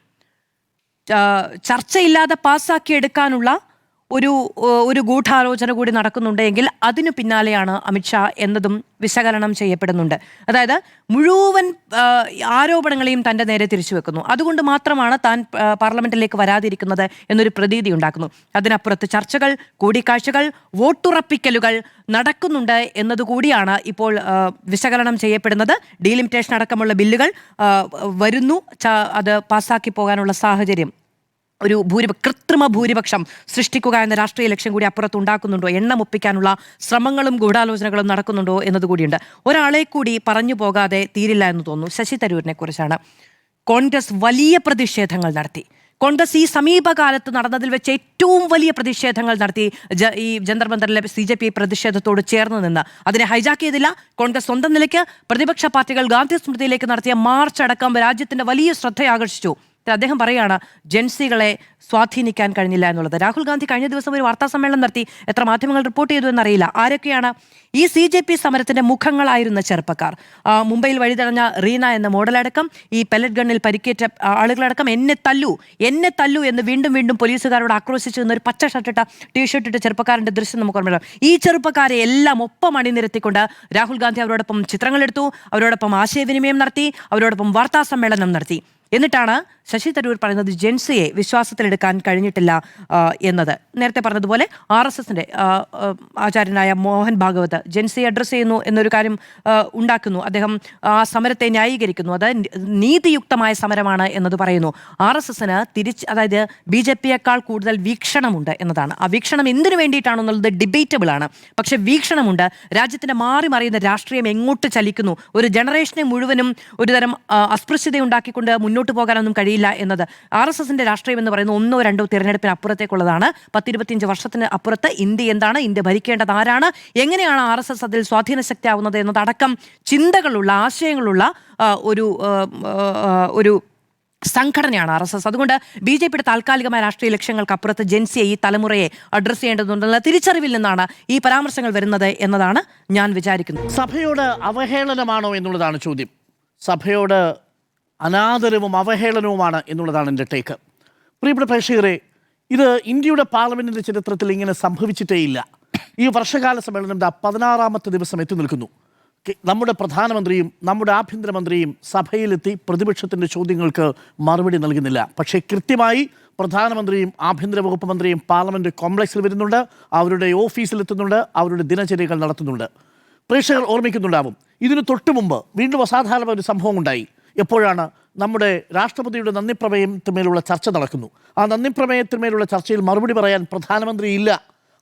ചർച്ചയില്ലാതെ പാസ്സാക്കിയെടുക്കാനുള്ള ഒരു ഗൂഢാലോചന കൂടി നടക്കുന്നുണ്ടെങ്കിൽ അതിനു പിന്നാലെയാണ് അമിത്ഷാ എന്നതും വിശകലനം ചെയ്യപ്പെടുന്നുണ്ട്. അതായത് മുഴുവൻ ആരോപണങ്ങളെയും തൻ്റെ നേരെ തിരിച്ചു വെക്കുന്നു. അതുകൊണ്ട് മാത്രമാണ് താൻ പാർലമെന്റിലേക്ക് വരാതിരിക്കുന്നത് എന്നൊരു പ്രതീതി ഉണ്ടാക്കുന്നു. അതിനപ്പുറത്ത് ചർച്ചകൾ, കൂടിക്കാഴ്ചകൾ, വോട്ടുറപ്പിക്കലുകൾ നടക്കുന്നുണ്ട് എന്നതുകൂടിയാണ് ഇപ്പോൾ വിശകലനം ചെയ്യപ്പെടുന്നത്. ഡീലിമിറ്റേഷൻ അടക്കമുള്ള ബില്ലുകൾ വരുന്നു, അത് പാസ്സാക്കി പോകാനുള്ള സാഹചര്യം ഒരു കൃത്രിമ ഭൂരിപക്ഷം സൃഷ്ടിക്കുക എന്ന രാഷ്ട്രീയ ലക്ഷ്യം കൂടി അപ്പുറത്തുണ്ടാക്കുന്നുണ്ടോ, എണ്ണം ഒപ്പിക്കാനുള്ള ശ്രമങ്ങളും ഗൂഢാലോചനകളും നടക്കുന്നുണ്ടോ എന്നതുകൂടിയുണ്ട്. ഒരാളെ കൂടി പറഞ്ഞു പോകാതെ തീരില്ല എന്ന് തോന്നുന്നു. ശശി തരൂരിനെ കുറിച്ചാണ്. കോൺഗ്രസ് വലിയ പ്രതിഷേധങ്ങൾ നടത്തി. കോൺഗ്രസ് ഈ സമീപകാലത്ത് നടന്നതിൽ വെച്ച് ഏറ്റവും വലിയ പ്രതിഷേധങ്ങൾ നടത്തി. ഈ ജന്തർ മന്ദറിലെ CJP പ്രതിഷേധത്തോട് ചേർന്ന് നിന്ന് അതിനെ ഹൈജാക്ക് ചെയ്തില്ല. കോൺഗ്രസ് സ്വന്തം നിലയ്ക്ക് പ്രതിപക്ഷ പാർട്ടികൾ ഗാന്ധി സ്മൃതിയിലേക്ക് നടത്തിയ മാർച്ച് അടക്കം രാജ്യത്തിന്റെ വലിയ ശ്രദ്ധയാകർഷിച്ചു. അദ്ദേഹം പറയുകയാണ് ജൻസികളെ സ്വാധീനിക്കാൻ കഴിഞ്ഞില്ല എന്നുള്ളത്. രാഹുൽ ഗാന്ധി കഴിഞ്ഞ ദിവസം ഒരു വാർത്താ സമ്മേളനം നടത്തി. എത്ര മാധ്യമങ്ങൾ റിപ്പോർട്ട് ചെയ്തു എന്നറിയില്ല. ആരൊക്കെയാണ് ഈ CJP സമരത്തിന്റെ മുഖങ്ങളായിരുന്ന ചെറുപ്പക്കാർ? മുംബൈയിൽ വഴിതടഞ്ഞ റീന എന്ന മോഡലടക്കം, ഈ പെല്ലറ്റ് ഗണ്ണിൽ പരിക്കേറ്റ ആളുകളടക്കം എന്നെ തല്ലു എന്ന് വീണ്ടും വീണ്ടും പോലീസുകാരോട് ആക്രോശിച്ചു എന്നൊരു പച്ച ഷർട്ടിട്ട ടീഷർട്ട് ഇട്ട ചെറുപ്പക്കാരന്റെ ദൃശ്യം നമുക്ക് ഓർമ്മ. ഈ ചെറുപ്പക്കാരെ എല്ലാം ഒപ്പം അണിനിരത്തിക്കൊണ്ട് രാഹുൽ ഗാന്ധി അവരോടൊപ്പം ചിത്രങ്ങളെടുത്തു, അവരോടൊപ്പം ആശയവിനിമയം നടത്തി, അവരോടൊപ്പം വാർത്താ സമ്മേളനം നടത്തി. എന്നിട്ടാണ് ശശി തരൂർ പറയുന്നത് ജെൻസിയെ വിശ്വാസത്തിലെടുക്കാൻ കഴിഞ്ഞിട്ടില്ല എന്നത്. നേരത്തെ പറഞ്ഞതുപോലെ RSSന്റെ ആചാര്യനായ മോഹൻ ഭാഗവത് ജെൻസിയെ അഡ്രസ്സ് ചെയ്യുന്നു എന്നൊരു കാര്യം ഉണ്ടാക്കുന്നു. അദ്ദേഹം ആ സമരത്തെ ന്യായീകരിക്കുന്നു. അത് നീതിയുക്തമായ സമരമാണ് എന്നത് പറയുന്നു. RSSന് അതായത് BJPയേക്കാൾ കൂടുതൽ വീക്ഷണമുണ്ട് എന്നതാണ്. ആ വീക്ഷണം എന്തിനു വേണ്ടിയിട്ടാണെന്നുള്ളത് ഡിബേറ്റബിൾ ആണ്. പക്ഷെ വീക്ഷണമുണ്ട്. രാജ്യത്തിന്റെ മാറി മറിയുന്ന രാഷ്ട്രീയം എങ്ങോട്ട് ചലിക്കുന്നു, ഒരു ജനറേഷനെ മുഴുവനും ഒരുതരം അസ്പൃശ്യത ഉണ്ടാക്കിക്കൊണ്ട് മുന്നോട്ട് പോകാനൊന്നും കഴിയില്ല എന്നത്. RSSന്റെ രാഷ്ട്രീയം എന്ന് പറയുന്നത് 1 2 തിരഞ്ഞെടുപ്പിന് അപ്പുറത്തേക്കുള്ളതാണ്. 10-25 വർഷത്തിന് അപ്പുറത്ത് ഇന്ത്യ എന്താണ്, ഇന്ത്യ ഭരിക്കേണ്ടത് ആരാണ്, എങ്ങനെയാണ് RSS അതിൽ സ്വാധീന ശക്തിയാവുന്നത് എന്നതടക്കം ചിന്തകളുള്ള, ആശയങ്ങളുള്ള ഒരു സംഘടനയാണ് RSS. അതുകൊണ്ട് BJPയുടെ താൽക്കാലികമായ രാഷ്ട്രീയ ലക്ഷ്യങ്ങൾക്ക് അപ്പുറത്ത് ജെൻസിയെ, ഈ തലമുറയെ അഡ്രസ്സ് ചെയ്യേണ്ടതുണ്ടെന്നുള്ള തിരിച്ചറിവിൽ നിന്നാണ് ഈ പരാമർശങ്ങൾ വരുന്നത് എന്നതാണ് ഞാൻ വിചാരിക്കുന്നത്. സഭയോട് അവഹേളനമാണോ എന്നുള്ളതാണ് ചോദ്യം. സഭയോട് അനാദരവും അവഹേളനവുമാണ് എന്നുള്ളതാണ് എൻ്റെ ടേക്ക്. പ്രിയപ്പെട്ട പ്രേക്ഷകരെ, ഇത് ഇന്ത്യയുടെ പാർലമെന്റിന്റെ ചരിത്രത്തിൽ ഇങ്ങനെ സംഭവിച്ചിട്ടേയില്ല. ഈ വർഷകാല സമ്മേളനം 16ാമത്തെ ദിവസം എത്തി നിൽക്കുന്നു. നമ്മുടെ പ്രധാനമന്ത്രിയും നമ്മുടെ ആഭ്യന്തരമന്ത്രിയും സഭയിലെത്തി പ്രതിപക്ഷത്തിൻ്റെ ചോദ്യങ്ങൾക്ക് മറുപടി നൽകുന്നില്ല. പക്ഷേ കൃത്യമായി പ്രധാനമന്ത്രിയും ആഭ്യന്തര വകുപ്പ് മന്ത്രിയും പാർലമെന്റ് കോംപ്ലക്സിൽ വരുന്നുണ്ട്, അവരുടെ ഓഫീസിലെത്തുന്നുണ്ട്, അവരുടെ ദിനചര്യകൾ നടത്തുന്നുണ്ട്. പ്രേക്ഷകർ ഓർമ്മിക്കുന്നുണ്ടാവും, ഇതിനു തൊട്ടു മുമ്പ് വീണ്ടും അസാധാരണ ഒരു സംഭവം ഉണ്ടായി. എപ്പോഴാണ് നമ്മുടെ രാഷ്ട്രപതിയുടെ നന്ദിപ്രമേയത്തിന്മേലുള്ള ചർച്ച നടക്കുന്നു. ആ നന്ദിപ്രമേയത്തിന്മേലുള്ള ചർച്ചയിൽ മറുപടി പറയാൻ പ്രധാനമന്ത്രി ഇല്ല.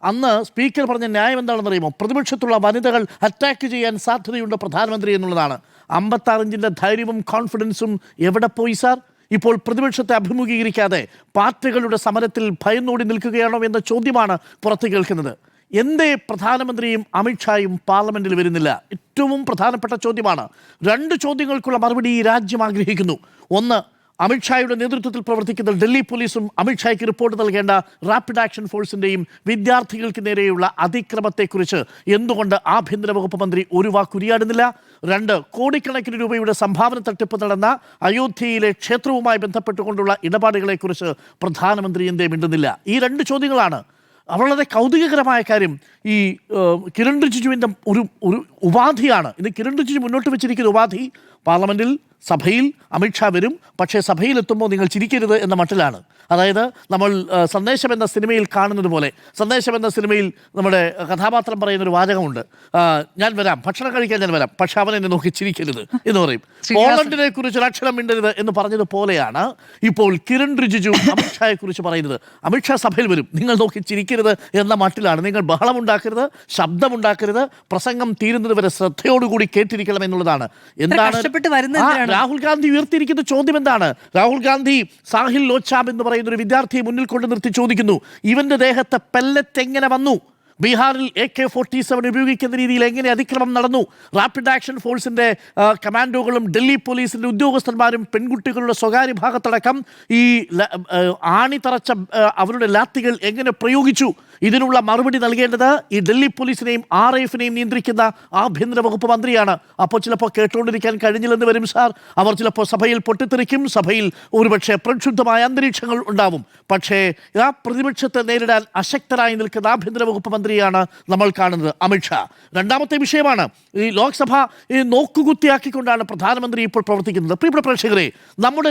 അന്ന് സ്പീക്കർ പറഞ്ഞ ന്യായം എന്താണെന്ന് അറിയുമോ? പ്രതിപക്ഷത്തുള്ള വനിതകൾ അറ്റാക്ക് ചെയ്യാൻ സാധ്യതയുണ്ട് പ്രധാനമന്ത്രി എന്നുള്ളതാണ്. 56 ഇഞ്ചിൻ്റെ ധൈര്യവും കോൺഫിഡൻസും എവിടെ പോയി സാർ? ഇപ്പോൾ പ്രതിപക്ഷത്തെ അഭിമുഖീകരിക്കാതെ പാർട്ടികളുടെ സമരത്തിൽ ഭയന്നോടി നിൽക്കുകയാണോ എന്ന ചോദ്യമാണ് പുറത്ത് കേൾക്കുന്നത്. എന്തേ പ്രധാനമന്ത്രിയും അമിത്ഷായും പാർലമെന്റിൽ വരുന്നില്ല? ഏറ്റവും പ്രധാനപ്പെട്ട ചോദ്യമാണ്. 2 ചോദ്യങ്ങൾക്കുള്ള മറുപടി ഈ രാജ്യം ആഗ്രഹിക്കുന്നു. ഒന്ന്, അമിത്ഷായുടെ നേതൃത്വത്തിൽ പ്രവർത്തിക്കുന്ന ഡൽഹി പോലീസും അമിത്ഷായ്ക്ക് റിപ്പോർട്ട് നൽകേണ്ട റാപ്പിഡ് ആക്ഷൻ ഫോഴ്സിൻ്റെയും വിദ്യാർത്ഥികൾക്ക് നേരെയുള്ള അതിക്രമത്തെക്കുറിച്ച് എന്തുകൊണ്ട് ആഭ്യന്തര വകുപ്പ് മന്ത്രി ഒരു വാക്കുരിയാടുന്നില്ല? 2, കോടിക്കണക്കിന് രൂപയുടെ സംഭാവന തട്ടിപ്പ് നടന്ന അയോധ്യയിലെ ക്ഷേത്രവുമായി ബന്ധപ്പെട്ടുകൊണ്ടുള്ള ഇടപാടുകളെക്കുറിച്ച് പ്രധാനമന്ത്രി എന്തേ മിണ്ടുന്നില്ല? ഈ 2 ചോദ്യങ്ങളാണ്. വളരെ കൗതുകകരമായ കാര്യം, ഈ കിരൺ റിജിജുവിൻ്റെ ഒരു ഉപാധിയാണ് ഇന്ന്. കിരൺ റിജിജു മുന്നോട്ട് വെച്ചിരിക്കുന്ന ഉപാധി പാർലമെൻറ്റിൽ, സഭയിൽ അമിത്ഷാ വരും, പക്ഷേ സഭയിലെത്തുമ്പോൾ നിങ്ങൾ ചിരിക്കരുത് എന്ന മട്ടിലാണ്. അതായത് നമ്മൾ സന്ദേശം എന്ന സിനിമയിൽ കാണുന്നത് പോലെ, സന്ദേശം എന്ന സിനിമയിൽ നമ്മുടെ കഥാപാത്രം പറയുന്നൊരു വാചകമുണ്ട്, ഞാൻ വരാം, ഭക്ഷണം കഴിക്കാൻ ഞാൻ വരാം, പക്ഷെ അവൻ എന്നെ നോക്കി ചിരിക്കരുത് എന്ന് പറയും. പോളണ്ടിനെ കുറിച്ച് ഒരു അക്ഷരം മിണ്ടരുത് എന്ന് പറഞ്ഞതുപോലെയാണ് ഇപ്പോൾ കിരൺ റിജിജു അമിത്ഷായെ കുറിച്ച് പറയുന്നത്. അമിത്ഷാ സഭയിൽ വരും, നിങ്ങൾ നോക്കി ചിരിക്കരുത് എന്ന മട്ടിലാണ്. നിങ്ങൾ ബഹളമുണ്ടാക്കരുത്, ശബ്ദമുണ്ടാക്കരുത്, പ്രസംഗം തീരുന്നത് വരെ ശ്രദ്ധയോടുകൂടി കേട്ടിരിക്കണം എന്നുള്ളതാണ്. എന്താണ് രാഹുൽ ഗാന്ധി ഉയർത്തിയിരിക്കുന്ന ചോദ്യം? എന്താണ്? രാഹുൽ ഗാന്ധി സാഹിൽ ലോച്ചാം എന്ന് പറയുന്ന ഒരു വിദ്യാർത്ഥിയെ മുന്നിൽ കൊണ്ട് നിർത്തി ചോദിക്കുന്നു, ഇവന്റെ ദേഹത്ത് പെല്ലറ്റ് എങ്ങനെ വന്നു? ബീഹാറിൽ AK-47 ഉപയോഗിക്കുന്ന രീതിയിൽ എങ്ങനെ അതിക്രമം നടന്നു? റാപ്പിഡ് ആക്ഷൻ ഫോഴ്സിൻ്റെ കമാൻഡോകളും ഡൽഹി പോലീസിൻ്റെ ഉദ്യോഗസ്ഥന്മാരും പെൺകുട്ടികളുടെ സ്വകാര്യ ഭാഗത്തടക്കം ഈ ആണി തറച്ച അവരുടെ ലാത്തികൾ എങ്ങനെ പ്രയോഗിച്ചു? ഇതിനുള്ള മറുപടി നൽകേണ്ടത് ഈ ഡൽഹി പോലീസിനെയും RIFനെയും നിയന്ത്രിക്കുന്ന ആഭ്യന്തര വകുപ്പ് മന്ത്രിയാണ്. അപ്പോൾ ചിലപ്പോൾ കേട്ടുകൊണ്ടിരിക്കാൻ കഴിഞ്ഞില്ലെന്ന് വരും സാർ. അവർ ചിലപ്പോൾ സഭയിൽ പൊട്ടിത്തെറിക്കും, സഭയിൽ ഒരുപക്ഷെ പ്രക്ഷുബ്ധമായ അന്തരീക്ഷങ്ങൾ ഉണ്ടാവും. പക്ഷേ ആ പ്രതിപക്ഷത്തെ നേരിടാൻ അശക്തരായി നിൽക്കുന്ന ആഭ്യന്തര വകുപ്പ് മന്ത്രിയാണ് നമ്മൾ കാണുന്നത്, അമിത്ഷാ. രണ്ടാമത്തെ വിഷയമാണ് ഈ ലോക്സഭ നോക്കുകുത്തിയാക്കിക്കൊണ്ടാണ് പ്രധാനമന്ത്രി ഇപ്പോൾ പ്രവർത്തിക്കുന്നത്. പ്രിയപ്പെട്ട പ്രേക്ഷകരെ, നമ്മുടെ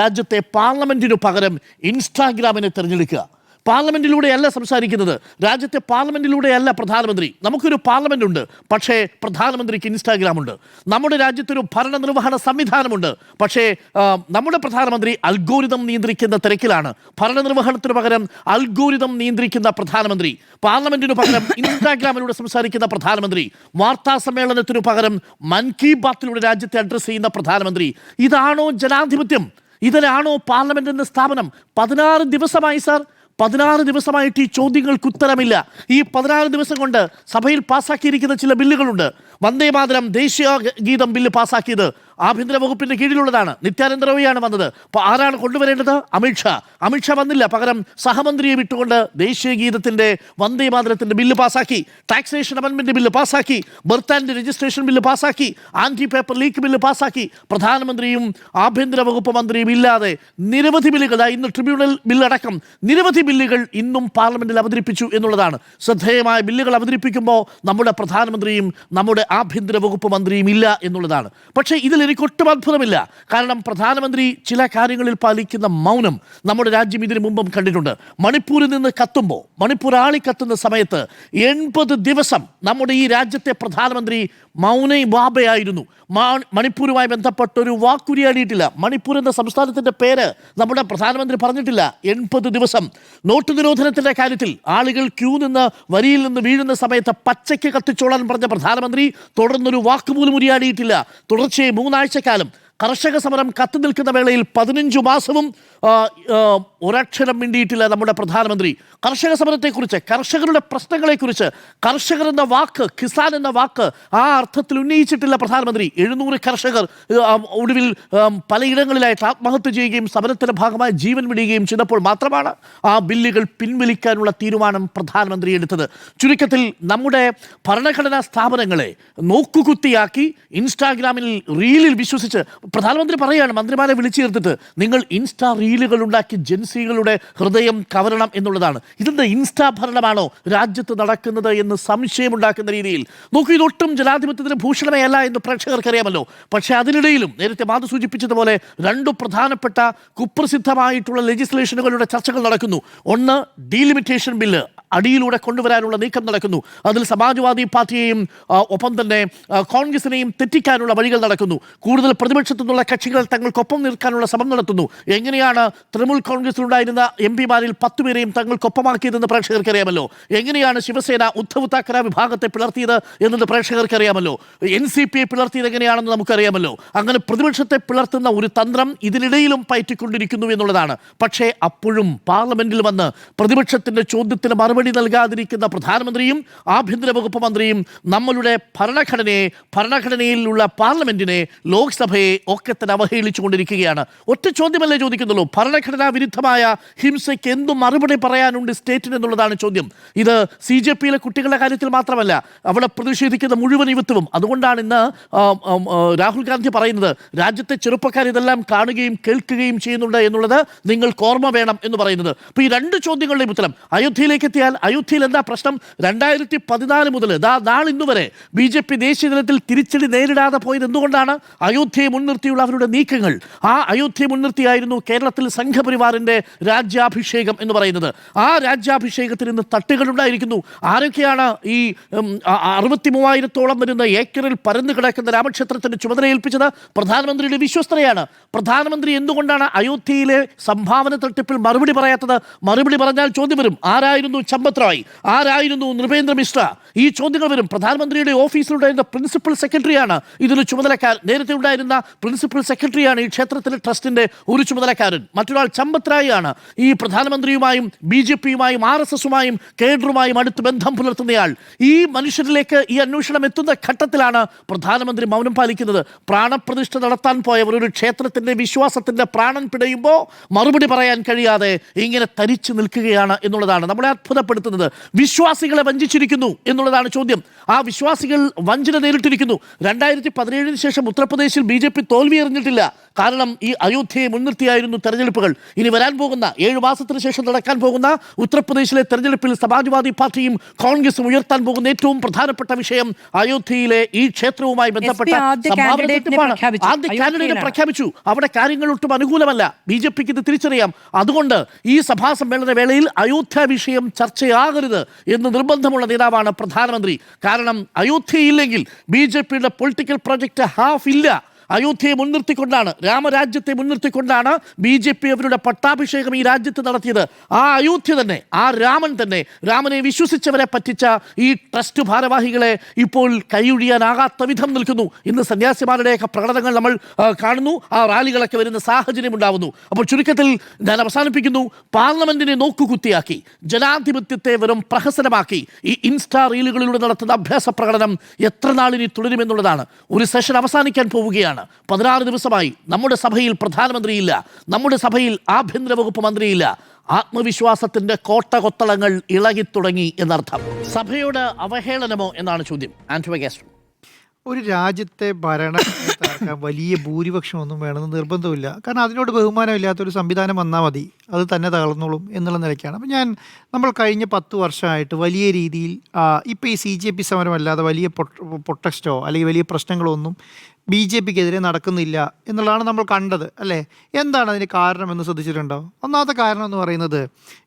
രാജ്യത്തെ പാർലമെന്റിനു പകരം ഇൻസ്റ്റാഗ്രാമിനെ തിരഞ്ഞെടുക്കുക. പാർലമെന്റിലൂടെയല്ല സംസാരിക്കുന്നത്, രാജ്യത്തെ പാർലമെന്റിലൂടെയല്ല പ്രധാനമന്ത്രി. നമുക്കൊരു പാർലമെന്റ് ഉണ്ട്, പക്ഷേ പ്രധാനമന്ത്രിക്ക് ഇൻസ്റ്റാഗ്രാം ഉണ്ട്. നമ്മുടെ രാജ്യത്തൊരു ഭരണനിർവഹണ സംവിധാനമുണ്ട്, പക്ഷേ നമ്മുടെ പ്രധാനമന്ത്രി അൽഗോരിതം നിയന്ത്രിക്കുന്ന തിരക്കിലാണ്. ഭരണനിർവഹണത്തിന് പകരം അൽഗോരിതം നിയന്ത്രിക്കുന്ന പ്രധാനമന്ത്രി, പാർലമെന്റിനു പകരം ഇൻസ്റ്റാഗ്രാമിലൂടെ സംസാരിക്കുന്ന പ്രധാനമന്ത്രി, വാർത്താ സമ്മേളനത്തിനു പകരം മൻ കി ബാത്തിലൂടെ രാജ്യത്തെ അഡ്രസ് ചെയ്യുന്ന പ്രധാനമന്ത്രി. ഇതാണോ ജനാധിപത്യം? ഇതിലാണോ പാർലമെന്റ് എന്ന സ്ഥാപനം? 16 ദിവസമായി സാർ, 16 ദിവസമായിട്ട് ഈ ചോദ്യങ്ങൾക്ക് ഉത്തരമില്ല. ഈ 16 ദിവസം കൊണ്ട് സഭയിൽ പാസ്സാക്കിയിരിക്കുന്ന ചില ബില്ലുകളുണ്ട്. വന്ദേ മാതരം ദേശീയ ഗീതം ബില്ല് പാസ്സാക്കിയത് ആഭ്യന്തര വകുപ്പിന്റെ കീഴിലുള്ളതാണ്. നിത്യാനന്ദ റോയിയാണ് വന്നത്. അപ്പോൾ ആരാണ് കൊണ്ടുവരേണ്ടത്? അമിത്ഷാ. അമിത്ഷാ വന്നില്ല, പകരം സഹമന്ത്രിയെ വിട്ടുകൊണ്ട് ദേശീയ ഗീതത്തിന്റെ വന്ദേ മാതരത്തിന്റെ ബില്ല് പാസ്സാക്കി, ടാക്സേഷൻ അമെൻമെന്റ് ബില്ല് പാസ്സാക്കി, ബർത്ത് ആൻഡ് രജിസ്ട്രേഷൻ ബില്ല് പാസ്സാക്കി, ആന്റി പേപ്പർ ലീക്ക് ബില്ല് പാസ്സാക്കി. പ്രധാനമന്ത്രിയും ആഭ്യന്തര വകുപ്പ് മന്ത്രിയും ഇല്ലാതെ നിരവധി ബില്ലുകൾ, ഇന്ന് ട്രിബ്യൂണൽ ബില്ലടക്കം നിരവധി ബില്ലുകൾ ഇന്നും പാർലമെന്റിൽ അവതരിപ്പിച്ചു എന്നുള്ളതാണ്. ശ്രദ്ധേയമായ ബില്ലുകൾ അവതരിപ്പിക്കുമ്പോൾ നമ്മുടെ പ്രധാനമന്ത്രിയും നമ്മുടെ ആഭ്യന്തര വകുപ്പ് മന്ത്രിയും ഇല്ല എന്നുള്ളതാണ്. പക്ഷേ ഇതിൽ എനിക്കൊട്ടും അത്ഭുതമില്ല. കാരണം പ്രധാനമന്ത്രി ചില കാര്യങ്ങളിൽ പാലിക്കുന്ന മൗനം നമ്മുടെ രാജ്യം ഇതിനു മുമ്പും കണ്ടിട്ടുണ്ട്. മണിപ്പൂരിൽ നിന്ന് കത്തുമ്പോൾ, മണിപ്പൂർ ആളിക്കത്തുന്ന സമയത്ത് 80 ദിവസം നമ്മുടെ ഈ രാജ്യത്തെ പ്രധാനമന്ത്രി മൗനൈ ബാബയായിരുന്നു. മണിപ്പൂരുമായി ബന്ധപ്പെട്ടൊരു വാക്കുരിയാടിയിട്ടില്ല. മണിപ്പൂർ എന്ന സംസ്ഥാനത്തിൻ്റെ പേര് നമ്മുടെ പ്രധാനമന്ത്രി പറഞ്ഞിട്ടില്ല. 80 ദിവസം. നോട്ട് നിരോധനത്തിൻ്റെ കാര്യത്തിൽ ആളുകൾ ക്യൂ നിന്ന് വരിയിൽ നിന്ന് വീഴുന്ന സമയത്ത് പച്ചയ്ക്ക് കത്തിച്ചോളാൻ പറഞ്ഞ പ്രധാനമന്ത്രി തുടർന്നൊരു വാക്കുപോലും ഉരിയാടിയിട്ടില്ല. തുടർച്ചയായി 3 ആഴ്ചക്കാലം കർഷക സമരം കത്തി നിൽക്കുന്ന വേളയിൽ 15 മാസവും ഒരക്ഷരം മിണ്ടിയിട്ടില്ല നമ്മുടെ പ്രധാനമന്ത്രി. കർഷക സമരത്തെക്കുറിച്ച്, കർഷകരുടെ പ്രശ്നങ്ങളെക്കുറിച്ച്, കർഷകർ എന്ന വാക്ക്, കിസാൻ എന്ന വാക്ക് ആ അർത്ഥത്തിൽ ഉന്നയിച്ചിട്ടില്ല പ്രധാനമന്ത്രി. 700 കർഷകർ ഒടുവിൽ പലയിടങ്ങളിലായിട്ട് ആത്മഹത്യ ചെയ്യുകയും സമരത്തിൻ്റെ ഭാഗമായി ജീവൻ വിടുകയും ചെയ്തപ്പോൾ മാത്രമാണ് ആ ബില്ലുകൾ പിൻവലിക്കാനുള്ള തീരുമാനം പ്രധാനമന്ത്രി എടുത്തത്. ചുരുക്കത്തിൽ നമ്മുടെ ഭരണഘടനാ സ്ഥാപനങ്ങളെ നോക്കുകുത്തിയാക്കി ഇൻസ്റ്റാഗ്രാമിൽ റീലിൽ വിശ്വസിച്ച് പ്രധാനമന്ത്രി പറയുകയാണ്, മന്ത്രിമാരെ വിളിച്ചു ചേർത്തിട്ട്, നിങ്ങൾ ഇൻസ്റ്റാ റീലുകൾ ഉണ്ടാക്കി ജൻസികളുടെ ഹൃദയം കവരണം എന്നുള്ളതാണ്. ഇതെന്താ ഇൻസ്റ്റാ ഭരണമാണോ രാജ്യത്ത് നടക്കുന്നത് എന്ന് സംശയമുണ്ടാക്കുന്ന രീതിയിൽ. നോക്കൂ, ഇതൊട്ടും ജനാധിപത്യത്തിന് ഭൂഷണമേ അല്ല എന്ന് പ്രേക്ഷകർക്കറിയാമല്ലോ. പക്ഷേ അതിനിടയിലും നേരത്തെ മാധു സൂചിപ്പിച്ചതുപോലെ 2 പ്രധാനപ്പെട്ട കുപ്രസിദ്ധമായിട്ടുള്ള ലെജിസ്ലേഷനുകളുടെ ചർച്ചകൾ നടക്കുന്നു. ഒന്ന്, ഡീലിമിറ്റേഷൻ ബില്ല് അടിയിലൂടെ കൊണ്ടുവരാനുള്ള നീക്കം നടക്കുന്നു. അതിൽ സമാജ്വാദി പാർട്ടിയെയും ഒപ്പം തന്നെ കോൺഗ്രസിനെയും തെറ്റിക്കാനുള്ള വഴികൾ നടക്കുന്നു. കൂടുതൽ പ്രതിപക്ഷത്തു നിന്നുള്ള കക്ഷികൾ തങ്ങൾക്കൊപ്പം നിൽക്കാനുള്ള ശ്രമം നടത്തുന്നു. എങ്ങനെയാണ് തൃണമൂൽ കോൺഗ്രസിലുണ്ടായിരുന്ന MP-മാരിൽ 10 പേരെയും തങ്ങൾക്കൊപ്പമാക്കിയതെന്ന് പ്രേക്ഷകർക്കറിയാമല്ലോ. എങ്ങനെയാണ് ശിവസേന ഉദ്ധവ് താക്കറെ വിഭാഗത്തെ പിളർത്തിയത് എന്നത് പ്രേക്ഷകർക്കറിയാമല്ലോ. NCPയെ പിളർത്തിയത് എങ്ങനെയാണെന്ന് നമുക്കറിയാമല്ലോ. അങ്ങനെ പ്രതിപക്ഷത്തെ പിളർത്തുന്ന ഒരു തന്ത്രം ഇതിനിടയിലും പയറ്റിക്കൊണ്ടിരിക്കുന്നു എന്നുള്ളതാണ്. പക്ഷേ അപ്പോഴും പാർലമെന്റിൽ വന്ന് പ്രതിപക്ഷത്തിന്റെ ചോദ്യത്തിന് മറുപടി നൽകാതിരിക്കുന്ന പ്രധാനമന്ത്രിയും ആഭ്യന്തര വകുപ്പ് മന്ത്രിയും നമ്മളുടെ ഭരണഘടനയിലുള്ള പാർലമെന്റിനെ, ലോക്സഭയെ ഒക്കെ തന്നെ അവഹേളിച്ചുകൊണ്ടിരിക്കുകയാണ്. ഒറ്റ ചോദ്യമല്ലേ ചോദിക്കുന്നുള്ളൂ, ഭരണഘടനാ വിരുദ്ധമായ ഹിംസയ്ക്ക് എന്തും മറുപടി പറയാനുണ്ട് സ്റ്റേറ്റിന് എന്നുള്ളതാണ് ചോദ്യം. ഇത് CJPയിലെ കുട്ടികളുടെ കാര്യത്തിൽ മാത്രമല്ല, അവിടെ പ്രതിഷേധിക്കുന്ന മുഴുവൻ യുവത്വവും. അതുകൊണ്ടാണ് ഇന്ന് രാഹുൽ ഗാന്ധി പറയുന്നത്, രാജ്യത്തെ ചെറുപ്പക്കാർ ഇതെല്ലാം കാണുകയും കേൾക്കുകയും ചെയ്യുന്നുണ്ട് എന്നുള്ളത് നിങ്ങൾക്ക് ഓർമ്മ വേണം എന്ന് പറയുന്നത്. അപ്പോൾ ഈ 2 ചോദ്യങ്ങളുടെയും ഉത്തരം, അയോധ്യയിലേക്ക് എത്തിയാൽ അയോധ്യയിൽ എന്താ പ്രശ്നം? 2014 മുതൽ നാളിന്നു വരെ BJP ദേശീയ തലത്തിൽ തിരിച്ചടി നേരിടാതെ പോയത് എന്തുകൊണ്ടാണ്? അയോധ്യയെ മുൻനിർത്തിയുള്ള അവരുടെ നീക്കങ്ങൾ. ആ അയോധ്യയെ മുൻനിർത്തിയായിരുന്നു കേരളത്തിൽ സംഘപരിവാറിന്റെ രാജ്യാഭിഷേകം എന്ന് പറയുന്നത്. ആ രാജ്യാഭിഷേകത്തിന് ഇന്ന് തട്ടുകളുണ്ടായിരിക്കുന്നു. ആരൊക്കെയാണ് ഈ 63,000-ഓളം വരുന്ന ഏക്കറിൽ പരന്നു കിടക്കുന്ന രാമക്ഷേത്രത്തിന്റെ ചുമതല ഏൽപ്പിച്ചത്? പ്രധാനമന്ത്രിയുടെ വിശ്വസ്തരെയാണ്. പ്രധാനമന്ത്രി എന്തുകൊണ്ടാണ് അയോധ്യയിലെ സംഭാവന തട്ടിപ്പിൽ മറുപടി പറയാത്തത്? മറുപടി പറഞ്ഞാൽ ചോദ്യം വരും, ആരായിരുന്നു ചമ്പത് റായ്, ആരായിരുന്നു നൃപേന്ദ്ര മിശ്ര? ഈ ചോദ്യങ്ങൾ വരും. പ്രധാനമന്ത്രിയുടെ ഓഫീസിലുണ്ടായിരുന്ന പ്രിൻസിപ്പൽ സെക്രട്ടറിയാണ് ഇതിന് ചുമതലക്കാരൻ. നേരത്തെ ഉണ്ടായിരുന്ന പ്രിൻസിപ്പൽ സെക്രട്ടറിയാണ് ഈ ക്ഷേത്രത്തിലെ ട്രസ്റ്റിന്റെ ഒരു ചുമതലക്കാരൻ. മറ്റൊരാൾ ചമ്പത് റായ് ആണ്. ഈ പ്രധാനമന്ത്രിയുമായും BJPയുമായും RSSുമായും കേഡറുമായും അടുത്ത് ബന്ധം പുലർത്തുന്നയാൾ. ഈ മനുഷ്യരിലേക്ക് ഈ അന്വേഷണം എത്തുന്ന ഘട്ടത്തിലാണ് പ്രധാനമന്ത്രി മൗനം പാലിക്കുന്നത്. പ്രാണപ്രതിഷ്ഠ നടത്താൻ പോയവർ ഒരു ക്ഷേത്രത്തിന്റെ വിശ്വാസത്തിന്റെ പ്രാണൻ പിടയുമ്പോൾ മറുപടി പറയാൻ കഴിയാതെ ഇങ്ങനെ തരിച്ചു നിൽക്കുകയാണ് എന്നുള്ളതാണ് നമ്മളെ അത്ഭുതപ്പെടുത്തുന്നത്. രേഖപ്പെടുത്തുന്നത്. വിശ്വാസികളെ വഞ്ചിച്ചിരിക്കുന്നു എന്നുള്ളതാണ് ചോദ്യം. ആ വിശ്വാസികൾ വഞ്ചന നേരിട്ടിരിക്കുന്നു. 2017 ശേഷം ഉത്തർപ്രദേശിൽ BJP തോൽവി അറിഞ്ഞിട്ടില്ല. കാരണം ഈ അയോധ്യയെ മുൻനിർത്തിയായിരുന്നു തെരഞ്ഞെടുപ്പുകൾ. ഇനി വരാൻ പോകുന്ന 7 മാസത്തിന് ശേഷം നടക്കാൻ പോകുന്ന ഉത്തർപ്രദേശിലെ തെരഞ്ഞെടുപ്പിൽ സമാജ്വാദി പാർട്ടിയും കോൺഗ്രസും ഉയർത്താൻ പോകുന്ന ഏറ്റവും പ്രധാനപ്പെട്ട വിഷയം അയോധ്യയിലെ ഈ ക്ഷേത്രവുമായി ബന്ധപ്പെട്ട ആദ്യ കാൻഡിഡേറ്റ് പ്രഖ്യാപിച്ചു. അവിടെ കാര്യങ്ങൾ ഒട്ടും അനുകൂലമല്ല. BJPക്ക് ഇത് തിരിച്ചറിയാം. അതുകൊണ്ട് ഈ സഭാ സമ്മേളന വേളയിൽ അയോധ്യ വിഷയം ചർച്ചയാകരുത് എന്ന് നിർബന്ധമുള്ള നേതാവാണ് പ്രധാനമന്ത്രി. കാരണം അയോധ്യയില്ലെങ്കിൽ BJPയുടെ പൊളിറ്റിക്കൽ പ്രൊജക്ട് ഹാഫ് ഇല്ല. അയോധ്യയെ മുൻനിർത്തിക്കൊണ്ടാണ്, രാമരാജ്യത്തെ മുൻനിർത്തിക്കൊണ്ടാണ് BJP അവരുടെ പട്ടാഭിഷേകം ഈ രാജ്യത്ത് നടത്തിയത്. ആ അയോധ്യ തന്നെ, ആ രാമൻ തന്നെ, രാമനെ വിശ്വസിച്ചവരെ പറ്റിച്ച ഈ ട്രസ്റ്റ് ഭാരവാഹികളെ ഇപ്പോൾ കൈയൊഴിയാനാകാത്ത വിധം നിൽക്കുന്നു. ഇന്ന് സന്യാസിമാരുടെയൊക്കെ പ്രകടനങ്ങൾ നമ്മൾ കാണുന്നു. ആ റാലികളൊക്കെ വരുന്ന സാഹചര്യം ഉണ്ടാവുന്നു. അപ്പോൾ ചുരുക്കത്തിൽ ഞാൻ അവസാനിപ്പിക്കുന്നു. പാർലമെന്റിനെ നോക്കുകുത്തിയാക്കി, ജനാധിപത്യത്തെ വെറും പ്രഹസനമാക്കി ഈ ഇൻസ്റ്റാ റീലുകളിലൂടെ നടത്തുന്ന അഭ്യാസ പ്രകടനം എത്ര നാളിനി തുടരുമെന്നുള്ളതാണ്. ഒരു സെഷൻ അവസാനിക്കാൻ പോവുകയാണ്. 16 ദിവസമായി നമ്മുടെ സഭയിൽ പ്രധാനമന്ത്രിയില്ല, നമ്മുടെ സഭയിൽ ആഭ്യന്തര വകുപ്പ് മന്ത്രിയില്ല. ആത്മവിശ്വാസത്തിന്റെ കോട്ടകൊത്തളങ്ങൾ ഇളകിത്തുടങ്ങി എന്നർത്ഥം. സഭയുടെ അവഹേളനമോ എന്നാണ് ചോദ്യം. ആന്റോ ഗാസ്ട്രോ, ഒരു രാജ്യത്തെ ഭരണം താർക്കാൻ വലിയ ഭൂരിപക്ഷമൊന്നും വേണമെന്ന് നിർബന്ധമില്ല. കാരണം അതിനോട് ബഹുമാനമില്ലാത്തൊരു സംവിധാനം വന്നാൽ മതി, അത് തന്നെ തകർന്നോളും എന്നുള്ള നിലയ്ക്കാണ്. അപ്പം നമ്മൾ കഴിഞ്ഞ 10 വർഷമായിട്ട് വലിയ രീതിയിൽ ഇപ്പോൾ ഈ CJP സമരമല്ലാതെ വലിയ പ്രൊട്ടസ്റ്റോ അല്ലെങ്കിൽ വലിയ പ്രശ്നങ്ങളോ ഒന്നും BJPക്കെതിരെ നടക്കുന്നില്ല എന്നുള്ളതാണ് നമ്മൾ കണ്ടത്, അല്ലേ? എന്താണ് അതിന് കാരണമെന്ന് ശ്രദ്ധിച്ചിട്ടുണ്ടോ? ഒന്നാമത്തെ കാരണം എന്ന് പറയുന്നത്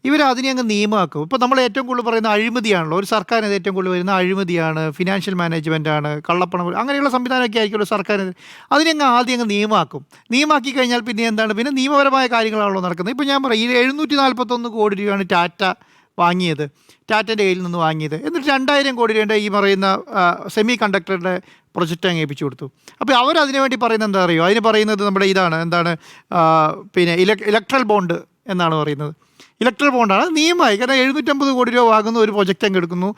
ഇവർ അതിനെ അങ്ങ് നിയമമാക്കും. ഇപ്പോൾ നമ്മൾ ഏറ്റവും കൂടുതൽ പറയുന്ന അഴിമതിയാണല്ലോ. ഒരു സർക്കാരിന് ഏറ്റവും കൂടുതൽ വരുന്ന അഴിമതിയാണ്, ഫിനാൻഷ്യൽ മാനേജ്മെൻറ്റാണ്, കള്ളപ്പണം, അങ്ങനെയുള്ള സംവിധാനമൊക്കെ ആയിരിക്കുമല്ലോ സർക്കാരിന്. അതിനെ ആദ്യം അങ്ങ് നിയമമാക്കും. നിയമമാക്കി കഴിഞ്ഞാൽ പിന്നെ എന്താണ്? പിന്നെ നിയമപരമായ കാര്യങ്ങളാണല്ലോ നടക്കുന്നത്. ഇപ്പോൾ ഞാൻ പറയും, 741 കോടി രൂപയാണ് ടാറ്റ വാങ്ങിയത്, ടാറ്റൻ്റെ കയ്യിൽ നിന്ന് വാങ്ങിയത്. എന്നിട്ട് 2000 കോടി രൂപയുടെ ഈ പറയുന്ന സെമി കണ്ടക്ടറുടെ പ്രൊജക്റ്റ് അങ്ങ് ഏൽപ്പിച്ചു കൊടുത്തു. അപ്പോൾ അവരതിനു വേണ്ടി പറയുന്നത് എന്താ അറിയോ? അതിന് പറയുന്നത് നമ്മുടെ ഇതാണ്, എന്താണ്, പിന്നെ ഇലക്ട്രൽ ബോണ്ട് എന്നാണ് പറയുന്നത്. ഇലക്ട്രൽ ബോണ്ടാണ് നിയമമായി. കാരണം 750 കോടി രൂപ വാങ്ങുന്നു, ഒരു പ്രൊജക്റ്റ് അങ്ങ് എടുക്കുന്നു,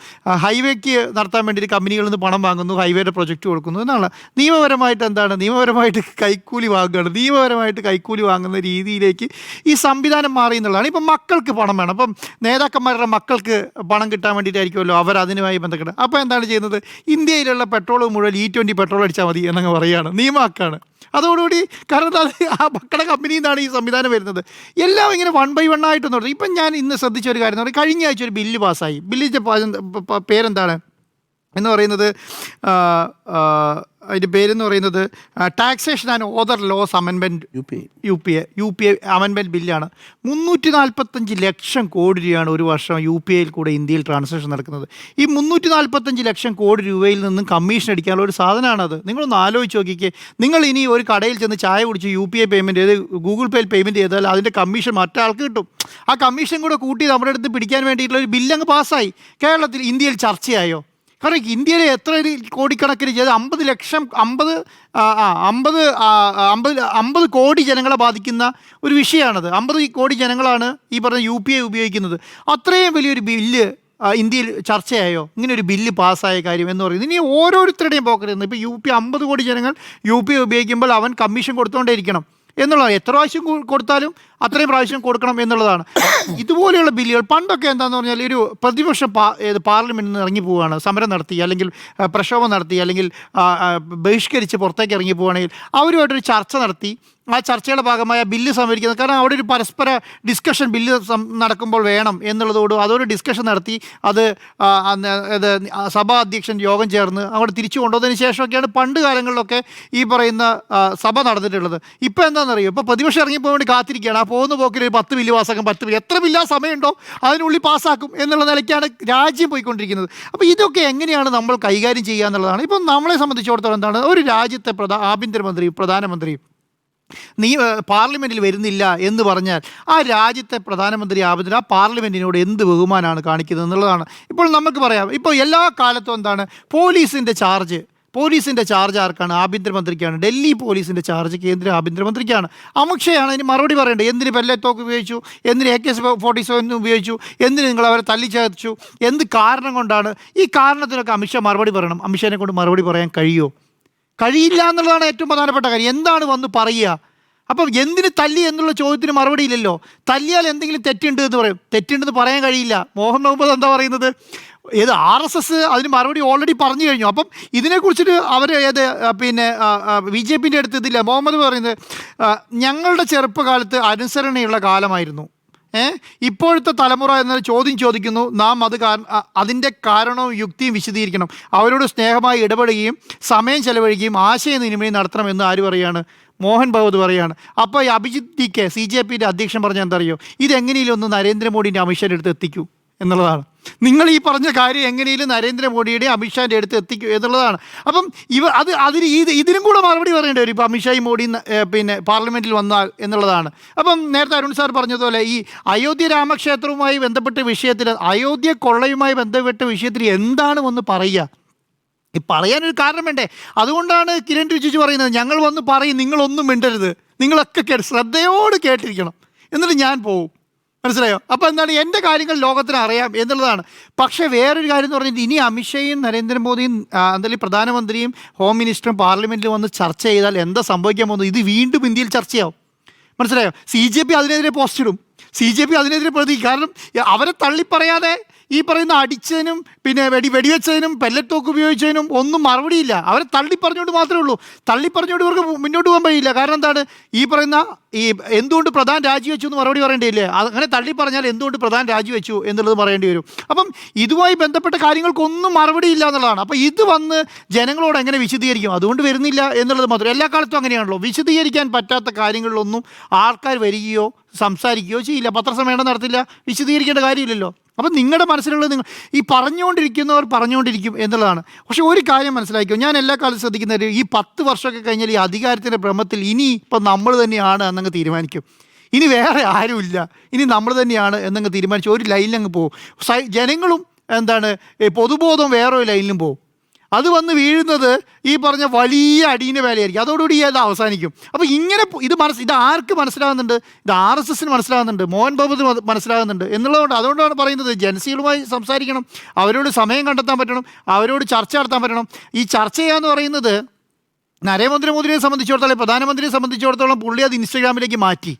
ഹൈവേക്ക് നടത്താൻ വേണ്ടിയിട്ട് കമ്പനികളിൽ നിന്ന് പണം വാങ്ങുന്നു, ഹൈവേയുടെ പ്രൊജക്റ്റ് കൊടുക്കുന്നു എന്നാണ്. നിയമപരമായിട്ട് എന്താണ്? നിയമപരമായിട്ട് കൈക്കൂലി വാങ്ങുകയാണ്. നിയമപരമായിട്ട് കൈക്കൂലി വാങ്ങുന്ന രീതിയിലേക്ക് ഈ സംവിധാനം മാറി എന്നുള്ളതാണ്. ഇപ്പം മക്കൾക്ക് പണം വേണം, അപ്പം നേതാക്കന്മാരുടെ മക്കൾക്ക് പണം കിട്ടാൻ വേണ്ടിയിട്ടായിരിക്കുമല്ലോ അവർ അതിനുമായി ബന്ധപ്പെട്ട്. അപ്പോൾ എന്താണ് ചെയ്യുന്നത്? ഇന്ത്യയിലുള്ള പെട്രോൾ മുഴുവൻ E20 പെട്രോൾ അടിച്ചാൽ മതി എന്നങ്ങ് പറയുകയാണ്, നിയമമാക്കാണ്. അതോടുകൂടി കാരണം അത് ആ മക്കളുടെ കമ്പനിയിൽ നിന്നാണ് ഈ സംവിധാനം വരുന്നത്. എല്ലാം ഇങ്ങനെ 1 by 1 ആയിട്ടൊന്നും. ഇപ്പം ഞാൻ ഇന്ന് ശ്രദ്ധിച്ച ഒരു കാര്യം എന്ന് പറഞ്ഞാൽ, കഴിഞ്ഞ ആഴ്ച ഒരു ബില്ല് പാസ്സായി. ബില്ലിൻ്റെ പേരെന്താണ് എന്ന് പറയുന്നത്, അതിൻ്റെ പേരെന്ന് പറയുന്നത് taxation and other laws amendment UPA amendment ബില്ലാണ്. 345 ലക്ഷം കോടി രൂപയാണ് ഒരു വർഷം UPAയിൽ കൂടെ ഇന്ത്യയിൽ ട്രാൻസാക്ഷൻ നടക്കുന്നത്. ഈ 345 ലക്ഷം കോടി രൂപയിൽ നിന്നും കമ്മീഷൻ അടിക്കാനുള്ള ഒരു സാധനമാണത്. നിങ്ങളൊന്ന് ആലോചിച്ച് നോക്കിക്കേ. നിങ്ങൾ ഇനി ഒരു കടയിൽ ചെന്ന് ചായ കുടിച്ച് UPA പേയ്മെൻറ്റ് ചെയ്ത് ഗൂഗിൾ പേയിൽ പേയ്മെൻറ്റ് ചെയ്താൽ അതിൻ്റെ കമ്മീഷൻ മറ്റൊരാൾക്ക് കിട്ടും. ആ കമ്മീഷൻ കൂടെ കൂട്ടി നമ്മുടെ അടുത്ത് പിടിക്കാൻ വേണ്ടിയിട്ടുള്ള ഒരു ബില്ലങ്ങ് പാസ്സായി. കേരളത്തിൽ, ഇന്ത്യയിൽ ചർച്ചയായോ? കാരണം ഇന്ത്യയിലെ എത്ര കോടിക്കണക്കിന് ചെയ്ത് 50 കോടി ജനങ്ങളെ ബാധിക്കുന്ന ഒരു വിഷയമാണത്. 50 കോടി ജനങ്ങളാണ് ഈ പറഞ്ഞ UPA ഉപയോഗിക്കുന്നത്. അത്രയും വലിയൊരു ബില്ല് ഇന്ത്യയിൽ ചർച്ചയായോ? ഇങ്ങനെ ഒരു ബില്ല് പാസ്സായ കാര്യം എന്ന് പറയുന്നത് ഇനി ഓരോരുത്തരുടെയും പോക്കരുത്. ഇപ്പോൾ UPA 50 കോടി ജനങ്ങൾ UPA ഉപയോഗിക്കുമ്പോൾ അവൻ കമ്മീഷൻ കൊടുത്തുകൊണ്ടേയിരിക്കണം എന്നുള്ളതാണ്. എത്ര പ്രാവശ്യം കൊടുത്താലും അത്രയും പ്രാവശ്യം കൊടുക്കണം എന്നുള്ളതാണ്. ഇതുപോലെയുള്ള ബില്ലുകൾ പണ്ടൊക്കെ എന്താണെന്ന് പറഞ്ഞാൽ ഒരു പ്രതിപക്ഷം പാർലമെൻറ്റിൽ നിന്ന് ഇറങ്ങി പോവുകയാണ്, സമരം നടത്തി അല്ലെങ്കിൽ പ്രക്ഷോഭം നടത്തി അല്ലെങ്കിൽ ബഹിഷ്കരിച്ച് പുറത്തേക്ക് ഇറങ്ങി പോവുകയാണെങ്കിൽ അവരുമായിട്ടൊരു ചർച്ച നടത്തി ആ ചർച്ചയുടെ ഭാഗമായ ബില്ല് സമർപ്പിക്കുന്നത്. കാരണം അവിടെ ഒരു പരസ്പര ഡിസ്കഷൻ ബില്ല് നടക്കുമ്പോൾ വേണം എന്നുള്ളതോടും അതൊരു ഡിസ്കഷൻ നടത്തി അത് സഭാ അധ്യക്ഷൻ യോഗം ചേർന്ന് അവിടെ തിരിച്ചു കൊണ്ടുവന്നതിന് ശേഷമൊക്കെയാണ് പണ്ട് കാലങ്ങളിലൊക്കെ ഈ പറയുന്ന സഭ നടന്നിട്ടുള്ളത്. ഇപ്പോൾ എന്താണെന്നറിയോ? ഇപ്പോൾ പ്രതിപക്ഷം ഇറങ്ങിപ്പോകാൻ വേണ്ടി കാത്തിരിക്കുകയാണ്. ആ പോകുന്ന പോക്കിൽ ഒരു 10 ബില്ല് പാസ്സാക്കും, 10 ബില്ല് എത്ര ബില്ലാ സമയമുണ്ടോ അതിനുള്ളിൽ പാസ്സാക്കും എന്നുള്ള നിലയ്ക്കാണ് രാജ്യം പോയിക്കൊണ്ടിരിക്കുന്നത്. അപ്പോൾ ഇതൊക്കെ എങ്ങനെയാണ് നമ്മൾ കൈകാര്യം ചെയ്യുക എന്നുള്ളതാണ്. ഇപ്പം നമ്മളെ സംബന്ധിച്ചിടത്തോളം എന്താണ്, ഒരു രാജ്യത്തെ ആഭ്യന്തരമന്ത്രി, പ്രധാനമന്ത്രി പാർലമെൻറ്റിൽ വരുന്നില്ല എന്ന് പറഞ്ഞാൽ ആ രാജ്യത്തെ പ്രധാനമന്ത്രി ആ പാർലമെൻറ്റിനോട് എന്ത് ബഹുമാനമാണ് കാണിക്കുന്നത് എന്നുള്ളതാണ്. ഇപ്പോൾ നമുക്ക് പറയാം, ഇപ്പോൾ എല്ലാ കാലത്തും എന്താണ് പോലീസിൻ്റെ ചാർജ് ആർക്കാണ്? ആഭ്യന്തരമന്ത്രിക്കാണ്. ഡൽഹി പോലീസിൻ്റെ ചാർജ് കേന്ദ്ര ആഭ്യന്തരമന്ത്രിക്കാണ്. അമിത്ഷായാണ് അതിന് മറുപടി പറയേണ്ടത്. എന്തിന് പെല്ലത്തോക്ക് ഉപയോഗിച്ചു, എന്തിന് AK-47 ഉപയോഗിച്ചു, എന്തിന് നിങ്ങൾ അവരെ തല്ലിച്ചതച്ചു, എന്ത് കാരണം കൊണ്ടാണ്? ഈ കാരണത്തിനൊക്കെ അമിത്ഷാ മറുപടി പറയണം. അമിത്ഷാനെ കൊണ്ട് മറുപടി പറയാൻ കഴിയില്ല എന്നുള്ളതാണ് ഏറ്റവും പ്രധാനപ്പെട്ട കാര്യം. എന്താണ് വന്ന് പറയുക? അപ്പം എന്തിന് തല്ലി എന്നുള്ള ചോദ്യത്തിന് മറുപടി ഇല്ലല്ലോ. തല്ലിയാൽ എന്തെങ്കിലും തെറ്റുണ്ട് എന്ന് പറയും. തെറ്റുണ്ടെന്ന് പറയാൻ കഴിയില്ല. മോഹൻ മുഹമ്മദ് എന്താ പറയുന്നത്? ഏത് RSS അതിന് മറുപടി ഓൾറെഡി പറഞ്ഞു കഴിഞ്ഞു. അപ്പം ഇതിനെക്കുറിച്ചിട്ട് അവർ BJPൻ്റെ അടുത്ത് ഇതില്ല. മുഹമ്മദ് പറയുന്നത് ഞങ്ങളുടെ ചെറുപ്പകാലത്ത് അനുസരണയുള്ള കാലമായിരുന്നു. ഇപ്പോഴത്തെ തലമുറ എന്ന ചോദ്യം ചോദിക്കുന്നു. നാം അതിൻ്റെ കാരണവും യുക്തിയും വിശദീകരിക്കണം. അവരോട് സ്നേഹമായി ഇടപെടുകയും സമയം ചെലവഴിക്കുകയും ആശയവിനിമയം നടത്തണമെന്ന് ആര് പറയാണ്? മോഹൻ ഭഗവത് പറയാണ്. അപ്പോൾ ഈ അഭിജിത്ത് DK CJPൻ്റെ അധ്യക്ഷൻ പറഞ്ഞാൽ എന്താ അറിയോ? ഇതെങ്ങനെയും ഒന്ന് നരേന്ദ്രമോദിൻ്റെ അമിത്ഷാൻ്റെ അടുത്ത് എത്തിക്കൂ എന്നുള്ളതാണ്. നിങ്ങൾ ഈ പറഞ്ഞ കാര്യം എങ്ങനെയും നരേന്ദ്രമോദിയുടെ അമിത്ഷാൻ്റെ അടുത്ത് എത്തിക്കൂ എന്നുള്ളതാണ്. അപ്പം ഇതിനും കൂടെ മറുപടി പറയേണ്ടി വരും ഇപ്പോൾ അമിത്ഷായും മോഡിയും പാർലമെൻറ്റിൽ വന്നാൽ എന്നുള്ളതാണ്. അപ്പം നേരത്തെ അരുൺ സാർ പറഞ്ഞതുപോലെ ഈ അയോധ്യ രാമക്ഷേത്രവുമായി ബന്ധപ്പെട്ട വിഷയത്തിൽ, അയോധ്യ കൊള്ളയുമായി ബന്ധപ്പെട്ട വിഷയത്തിൽ എന്താണ് ഒന്ന് പറയുക? ഈ പറയാനൊരു കാരണം വേണ്ടേ? അതുകൊണ്ടാണ് കിരൺ റിജിജു പറയുന്നത് ഞങ്ങൾ വന്ന് പറയും, നിങ്ങളൊന്നും മിണ്ടരുത്, നിങ്ങളൊക്കെ ശ്രദ്ധയോട് കേട്ടിരിക്കണം, എന്നിട്ട് ഞാൻ പോവും. മനസ്സിലായോ? അപ്പോൾ എന്താണ്, എൻ്റെ കാര്യങ്ങൾ ലോകത്തിന് അറിയാം എന്നുള്ളതാണ്. പക്ഷേ വേറൊരു കാര്യം എന്ന് പറഞ്ഞാൽ ഇനി അമിത്ഷായും നരേന്ദ്രമോദിയും എന്തായാലും പ്രധാനമന്ത്രിയും ഹോം മിനിസ്റ്ററും പാർലമെൻറ്റിൽ വന്ന് ചർച്ച ചെയ്താൽ എന്താ സംഭവിക്കാൻ പോകുന്നത്? ഇത് വീണ്ടും ഇന്ത്യയിൽ ചർച്ചയാവും. മനസ്സിലായോ? CJP അതിനെതിരെ പോസ്റ്റ് ഇടും, CJP അതിനെതിരെ പ്രതികരിക്കും. കാരണം അവരെ തള്ളിപ്പറയാതെ ഈ പറയുന്ന അടിച്ചതിനും വെടിവെച്ചതിനും പെല്ലറ്റ് തോക്ക് ഉപയോഗിച്ചതിനും ഒന്നും മറുപടിയില്ല. അവരെ തള്ളിപ്പറഞ്ഞുകൊണ്ട് മാത്രമേ ഉള്ളൂ. തള്ളിപ്പറഞ്ഞുകൊണ്ട് ഇവർക്ക് മുന്നോട്ട് പോകാൻ കഴിയില്ല. കാരണം എന്താണ്, ഈ പറയുന്ന എന്തുകൊണ്ട് പ്രധാൻ രാജിവെച്ചു എന്ന് മറുപടി പറയേണ്ടിയില്ലേ? അങ്ങനെ തള്ളിപ്പറഞ്ഞാൽ എന്തുകൊണ്ട് പ്രധാൻ രാജിവെച്ചു എന്നുള്ളത് പറയേണ്ടി വരും. അപ്പം ഇതുമായി ബന്ധപ്പെട്ട കാര്യങ്ങൾക്കൊന്നും മറുപടിയില്ല എന്നുള്ളതാണ്. അപ്പോൾ ഇത് വന്ന് ജനങ്ങളോട് എങ്ങനെ വിശദീകരിക്കും? അതുകൊണ്ട് വരുന്നില്ല എന്നുള്ളത് മാത്രം. എല്ലാ കാലത്തും അങ്ങനെയാണല്ലോ. വിശദീകരിക്കാൻ പറ്റാത്ത കാര്യങ്ങളിലൊന്നും ആൾക്കാർ വരികയോ സംസാരിക്കുകയോ ചെയ്യില്ല, പത്രസമ്മേളനം നടത്തില്ല, വിശദീകരിക്കേണ്ട കാര്യമില്ലല്ലോ. അപ്പം നിങ്ങളുടെ മനസ്സിലുള്ളത് നിങ്ങൾ ഈ പറഞ്ഞുകൊണ്ടിരിക്കുന്നവർ പറഞ്ഞുകൊണ്ടിരിക്കും എന്നുള്ളതാണ്. പക്ഷേ ഒരു കാര്യം മനസ്സിലാക്കിയോ, ഞാൻ എല്ലാ കാലത്തും ശ്രദ്ധിക്കുന്നത് ഈ 10 വർഷമൊക്കെ കഴിഞ്ഞാൽ ഈ അധികാരത്തിൻ്റെ ഭ്രമത്തിൽ ഇനി ഇപ്പം നമ്മൾ തന്നെയാണ് എന്നങ്ങ് തീരുമാനിക്കും. ഇനി വേറെ ആരുമില്ല, ഇനി നമ്മൾ തന്നെയാണ് എന്നങ്ങ് തീരുമാനിച്ചു ഒരു ലൈനിലങ്ങ് പോകും. ജനങ്ങളും പൊതുബോധം വേറെ ഒരു ലൈനിലും പോകും. അത് വന്ന് വീഴുന്നത് ഈ പറഞ്ഞ വലിയ അടീൻ്റെ വേലയായിരിക്കും. അതോടുകൂടി അത് അവസാനിക്കും. അപ്പോൾ ഇങ്ങനെ ഇത് ആർക്ക് മനസ്സിലാകുന്നുണ്ട്? ഇത് RSSന് മനസ്സിലാകുന്നുണ്ട്, മോഹൻ ഭഗവത് മനസ്സിലാകുന്നുണ്ട് എന്നുള്ളതുകൊണ്ട് അതുകൊണ്ടാണ് പറയുന്നത് ജനസികളുമായി സംസാരിക്കണം, അവരോട് സമയം കണ്ടെത്താൻ പറ്റണം, അവരോട് ചർച്ച നടത്താൻ പറ്റണം. ഈ ചർച്ച ചെയ്യാന്ന് പറയുന്നത് നരേന്ദ്രമോദിയെ സംബന്ധിച്ചിടത്തോളം, പ്രധാനമന്ത്രിയെ സംബന്ധിച്ചിടത്തോളം പുള്ളി അത് ഇൻസ്റ്റഗ്രാമിലേക്ക് മാറ്റി.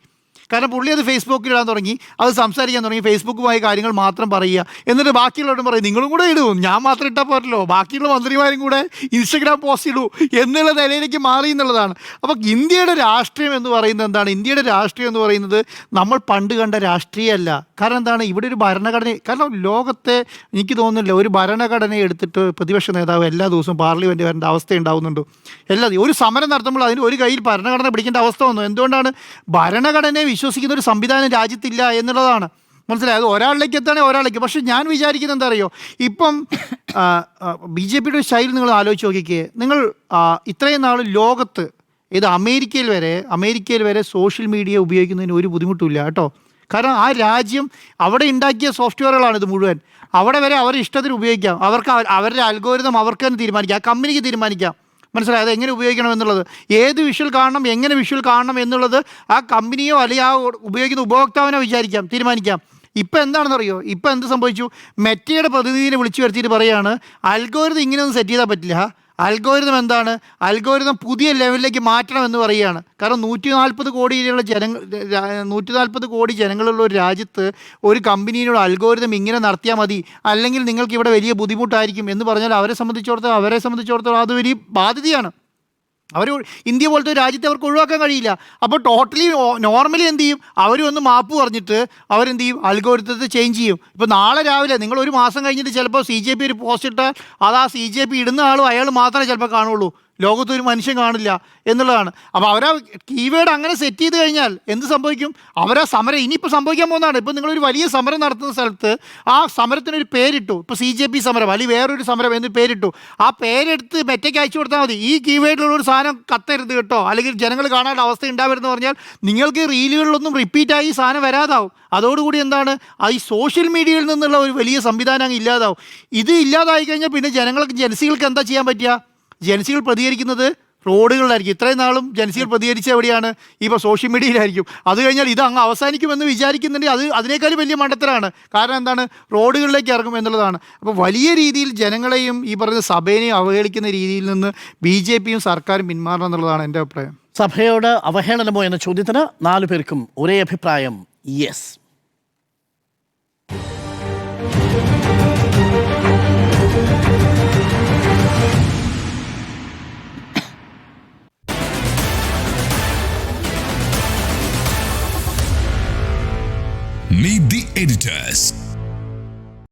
കാരണം പുള്ളി അത് ഫേസ്ബുക്കിൽ ഇടാൻ തുടങ്ങി, അത് സംസാരിക്കാൻ തുടങ്ങി, ഫേസ്ബുക്കുമായി കാര്യങ്ങൾ മാത്രം പറയുക. എന്നിട്ട് ബാക്കിയുള്ളവരും പറയും നിങ്ങളും കൂടെ ഇടും, ഞാൻ മാത്രം ഇട്ടാൽ പോരല്ലോ, ബാക്കിയുള്ള മന്ത്രിമാരും കൂടെ ഇൻസ്റ്റഗ്രാം പോസ്റ്റ് ഇടൂ എന്നുള്ള നിലയിലേക്ക് മാറി എന്നുള്ളതാണ്. അപ്പോൾ ഇന്ത്യയുടെ രാഷ്ട്രീയം എന്ന് പറയുന്നത് എന്താണ്? ഇന്ത്യയുടെ രാഷ്ട്രീയം എന്ന് പറയുന്നത് നമ്മൾ പണ്ട് കണ്ട രാഷ്ട്രീയമല്ല. കാരണം എന്താണ്, ഇവിടെ ഒരു ഭരണഘടന, കാരണം ലോകത്തെ എനിക്ക് തോന്നുന്നില്ല ഒരു ഭരണഘടന എടുത്തിട്ട് പ്രതിപക്ഷ നേതാവ് എല്ലാ ദിവസവും പാർലമെൻറ്റ് വരേണ്ട അവസ്ഥ ഉണ്ടാവുന്നുണ്ട്. ഒരു സമരം നടത്തുമ്പോൾ അതിന് ഒരു കയ്യിൽ ഭരണഘടന പിടിക്കേണ്ട അവസ്ഥ വന്നു. എന്തുകൊണ്ടാണ്? ഭരണഘടനയെ വിശ്വസിക്കുന്ന ഒരു സംവിധാനം രാജ്യത്തില്ല എന്നുള്ളതാണ്. മനസ്സിലായി? അത് ഒരാളിലേക്ക് എത്താണെങ്കിൽ ഒരാളിലേക്ക്. പക്ഷെ ഞാൻ വിചാരിക്കുന്നത് എന്താ അറിയോ, ഇപ്പം BJPയുടെ സ്റ്റൈൽ നിങ്ങൾ ആലോചിച്ച് നോക്കിക്കേ. നിങ്ങൾ ഇത്രയും നാൾ ലോകത്ത് അമേരിക്കയിൽ വരെ സോഷ്യൽ മീഡിയ ഉപയോഗിക്കുന്നതിന് ഒരു ബുദ്ധിമുട്ടില്ല കേട്ടോ. കാരണം ആ രാജ്യം അവിടെ ഉണ്ടാക്കിയ സോഫ്റ്റ്വെയറുകളാണ് ഇത് മുഴുവൻ. അവിടെ വരെ അവരുടെ ഇഷ്ടത്തിന് ഉപയോഗിക്കാം. അവരുടെ അൽഗോരിതം അവർക്ക് തന്നെ തീരുമാനിക്കാം, ആ കമ്പനിക്ക് തീരുമാനിക്കാം. മനസ്സിലായത് എങ്ങനെ ഉപയോഗിക്കണം എന്നുള്ളത്, ഏത് വിഷ്വൽ കാണണം, എങ്ങനെ വിഷ്വൽ കാണണം എന്നുള്ളത് ആ കമ്പനിയോ അല്ലെങ്കിൽ ആ ഉപയോഗിക്കുന്ന ഉപഭോക്താവിനോ തീരുമാനിക്കാം. ഇപ്പം എന്താണെന്നറിയോ, ഇപ്പം എന്ത് സംഭവിച്ചു? മെറ്റയുടെ പ്രതിനിധിയെ വിളിച്ചു വരുത്തിയിട്ട് പറയുകയാണ് അൽഗോരിതം ഇങ്ങനെയൊന്നും സെറ്റ് ചെയ്താൽ പറ്റില്ല, അൽഗോരിതം എന്താണ്, അൽഗോരിതം പുതിയ ലെവലിലേക്ക് മാറ്റണമെന്ന് പറയുകയാണ്. കാരണം 140 കോടി ജനങ്ങളുള്ള ഒരു രാജ്യത്ത് ഒരു കമ്പനിയുടെ അൽഗോരിതം ഇങ്ങനെ നടത്തിയാൽ മതി, അല്ലെങ്കിൽ നിങ്ങൾക്ക് ഇവിടെ വലിയ ബുദ്ധിമുട്ടായിരിക്കും എന്ന് പറഞ്ഞാൽ അവരെ സംബന്ധിച്ചിടത്തോളം അത് വലിയ ബാധ്യതയാണ്. ഇന്ത്യ പോലത്തെ ഒരു രാജ്യത്തെ അവർക്ക് ഒഴിവാക്കാൻ കഴിയില്ല. അപ്പോൾ നോർമലി എന്ത് ചെയ്യും, ഒന്ന് മാപ്പ് പറഞ്ഞിട്ട് അവരെന്ത് ചെയ്യും, അൽഗോരിതത്തെ ചേഞ്ച് ചെയ്യും. ഇപ്പോൾ നാളെ രാവിലെ നിങ്ങൾ ഒരു മാസം കഴിഞ്ഞിട്ട് ചിലപ്പോൾ CJP ഒരു പോസ്റ്റ് ഇട്ടാൽ അത് ആ CJP ഇടുന്ന ആളും അയാൾ മാത്രമേ ചിലപ്പോൾ കാണുള്ളൂ, ലോകത്തൊരു മനുഷ്യൻ കാണില്ല എന്നുള്ളതാണ്. അപ്പോൾ അവരാ കീവേഡ് അങ്ങനെ സെറ്റ് ചെയ്ത് കഴിഞ്ഞാൽ എന്ത് സംഭവിക്കും? അവരാ സമരം ഇനിയിപ്പോൾ സംഭവിക്കാൻ പോകുന്നതാണ്. ഇപ്പോൾ നിങ്ങളൊരു വലിയ സമരം നടത്തുന്ന സ്ഥലത്ത് ആ സമരത്തിനൊരു പേരിട്ടു, ഇപ്പോൾ CJP സമരം അല്ലെങ്കിൽ വേറൊരു സമരം എന്ന് പേരിട്ടു, ആ പേരെടുത്ത് മെറ്റയ്ക്ക് അയച്ചു കൊടുത്താൽ മതി. ഈ കീവേഡിലുള്ളൊരു സാധനം കത്തരുത് കേട്ടോ, അല്ലെങ്കിൽ ജനങ്ങൾ കാണാനുള്ള അവസ്ഥ ഉണ്ടാവരുതെന്ന് പറഞ്ഞാൽ നിങ്ങൾക്ക് റീലുകളിലൊന്നും റിപ്പീറ്റായി ഈ സാധനം വരാതാവും. അതോടുകൂടി എന്താണ്, ഈ സോഷ്യൽ മീഡിയയിൽ നിന്നുള്ള ഒരു വലിയ സംവിധാനം അങ്ങ് ഇല്ലാതാവും. ഇത് ഇല്ലാതായി കഴിഞ്ഞാൽ പിന്നെ ജനസികൾക്ക് എന്താ ചെയ്യാൻ പറ്റുക? ജനസികൾ പ്രതികരിക്കുന്നത് റോഡുകളിലായിരിക്കും. ഇത്രയും നാളും ജനസികൾ പ്രതികരിച്ച എവിടെയാണ്? ഇപ്പോൾ സോഷ്യൽ മീഡിയയിലായിരിക്കും. അത് കഴിഞ്ഞാൽ ഇത് അങ്ങ് അവസാനിക്കുമെന്ന് വിചാരിക്കുന്നുണ്ടെങ്കിൽ അതിനേക്കാളും വലിയ മണ്ടത്തരാണ്. കാരണം എന്താണ്, റോഡുകളിലേക്ക് ഇറങ്ങും എന്നുള്ളതാണ്. അപ്പോൾ വലിയ രീതിയിൽ ജനങ്ങളെയും ഈ പറയുന്ന സഭയെയും അവഹേളിക്കുന്ന രീതിയിൽ നിന്ന് BJPയും സർക്കാരും പിന്മാറണം എന്നുള്ളതാണ് എൻ്റെ അഭിപ്രായം. സഭയോട് അവഹേളനമോ എന്ന ചോദ്യത്തിന് 4 പേർക്കും ഒരേ അഭിപ്രായം, യെസ്. Meet the editors.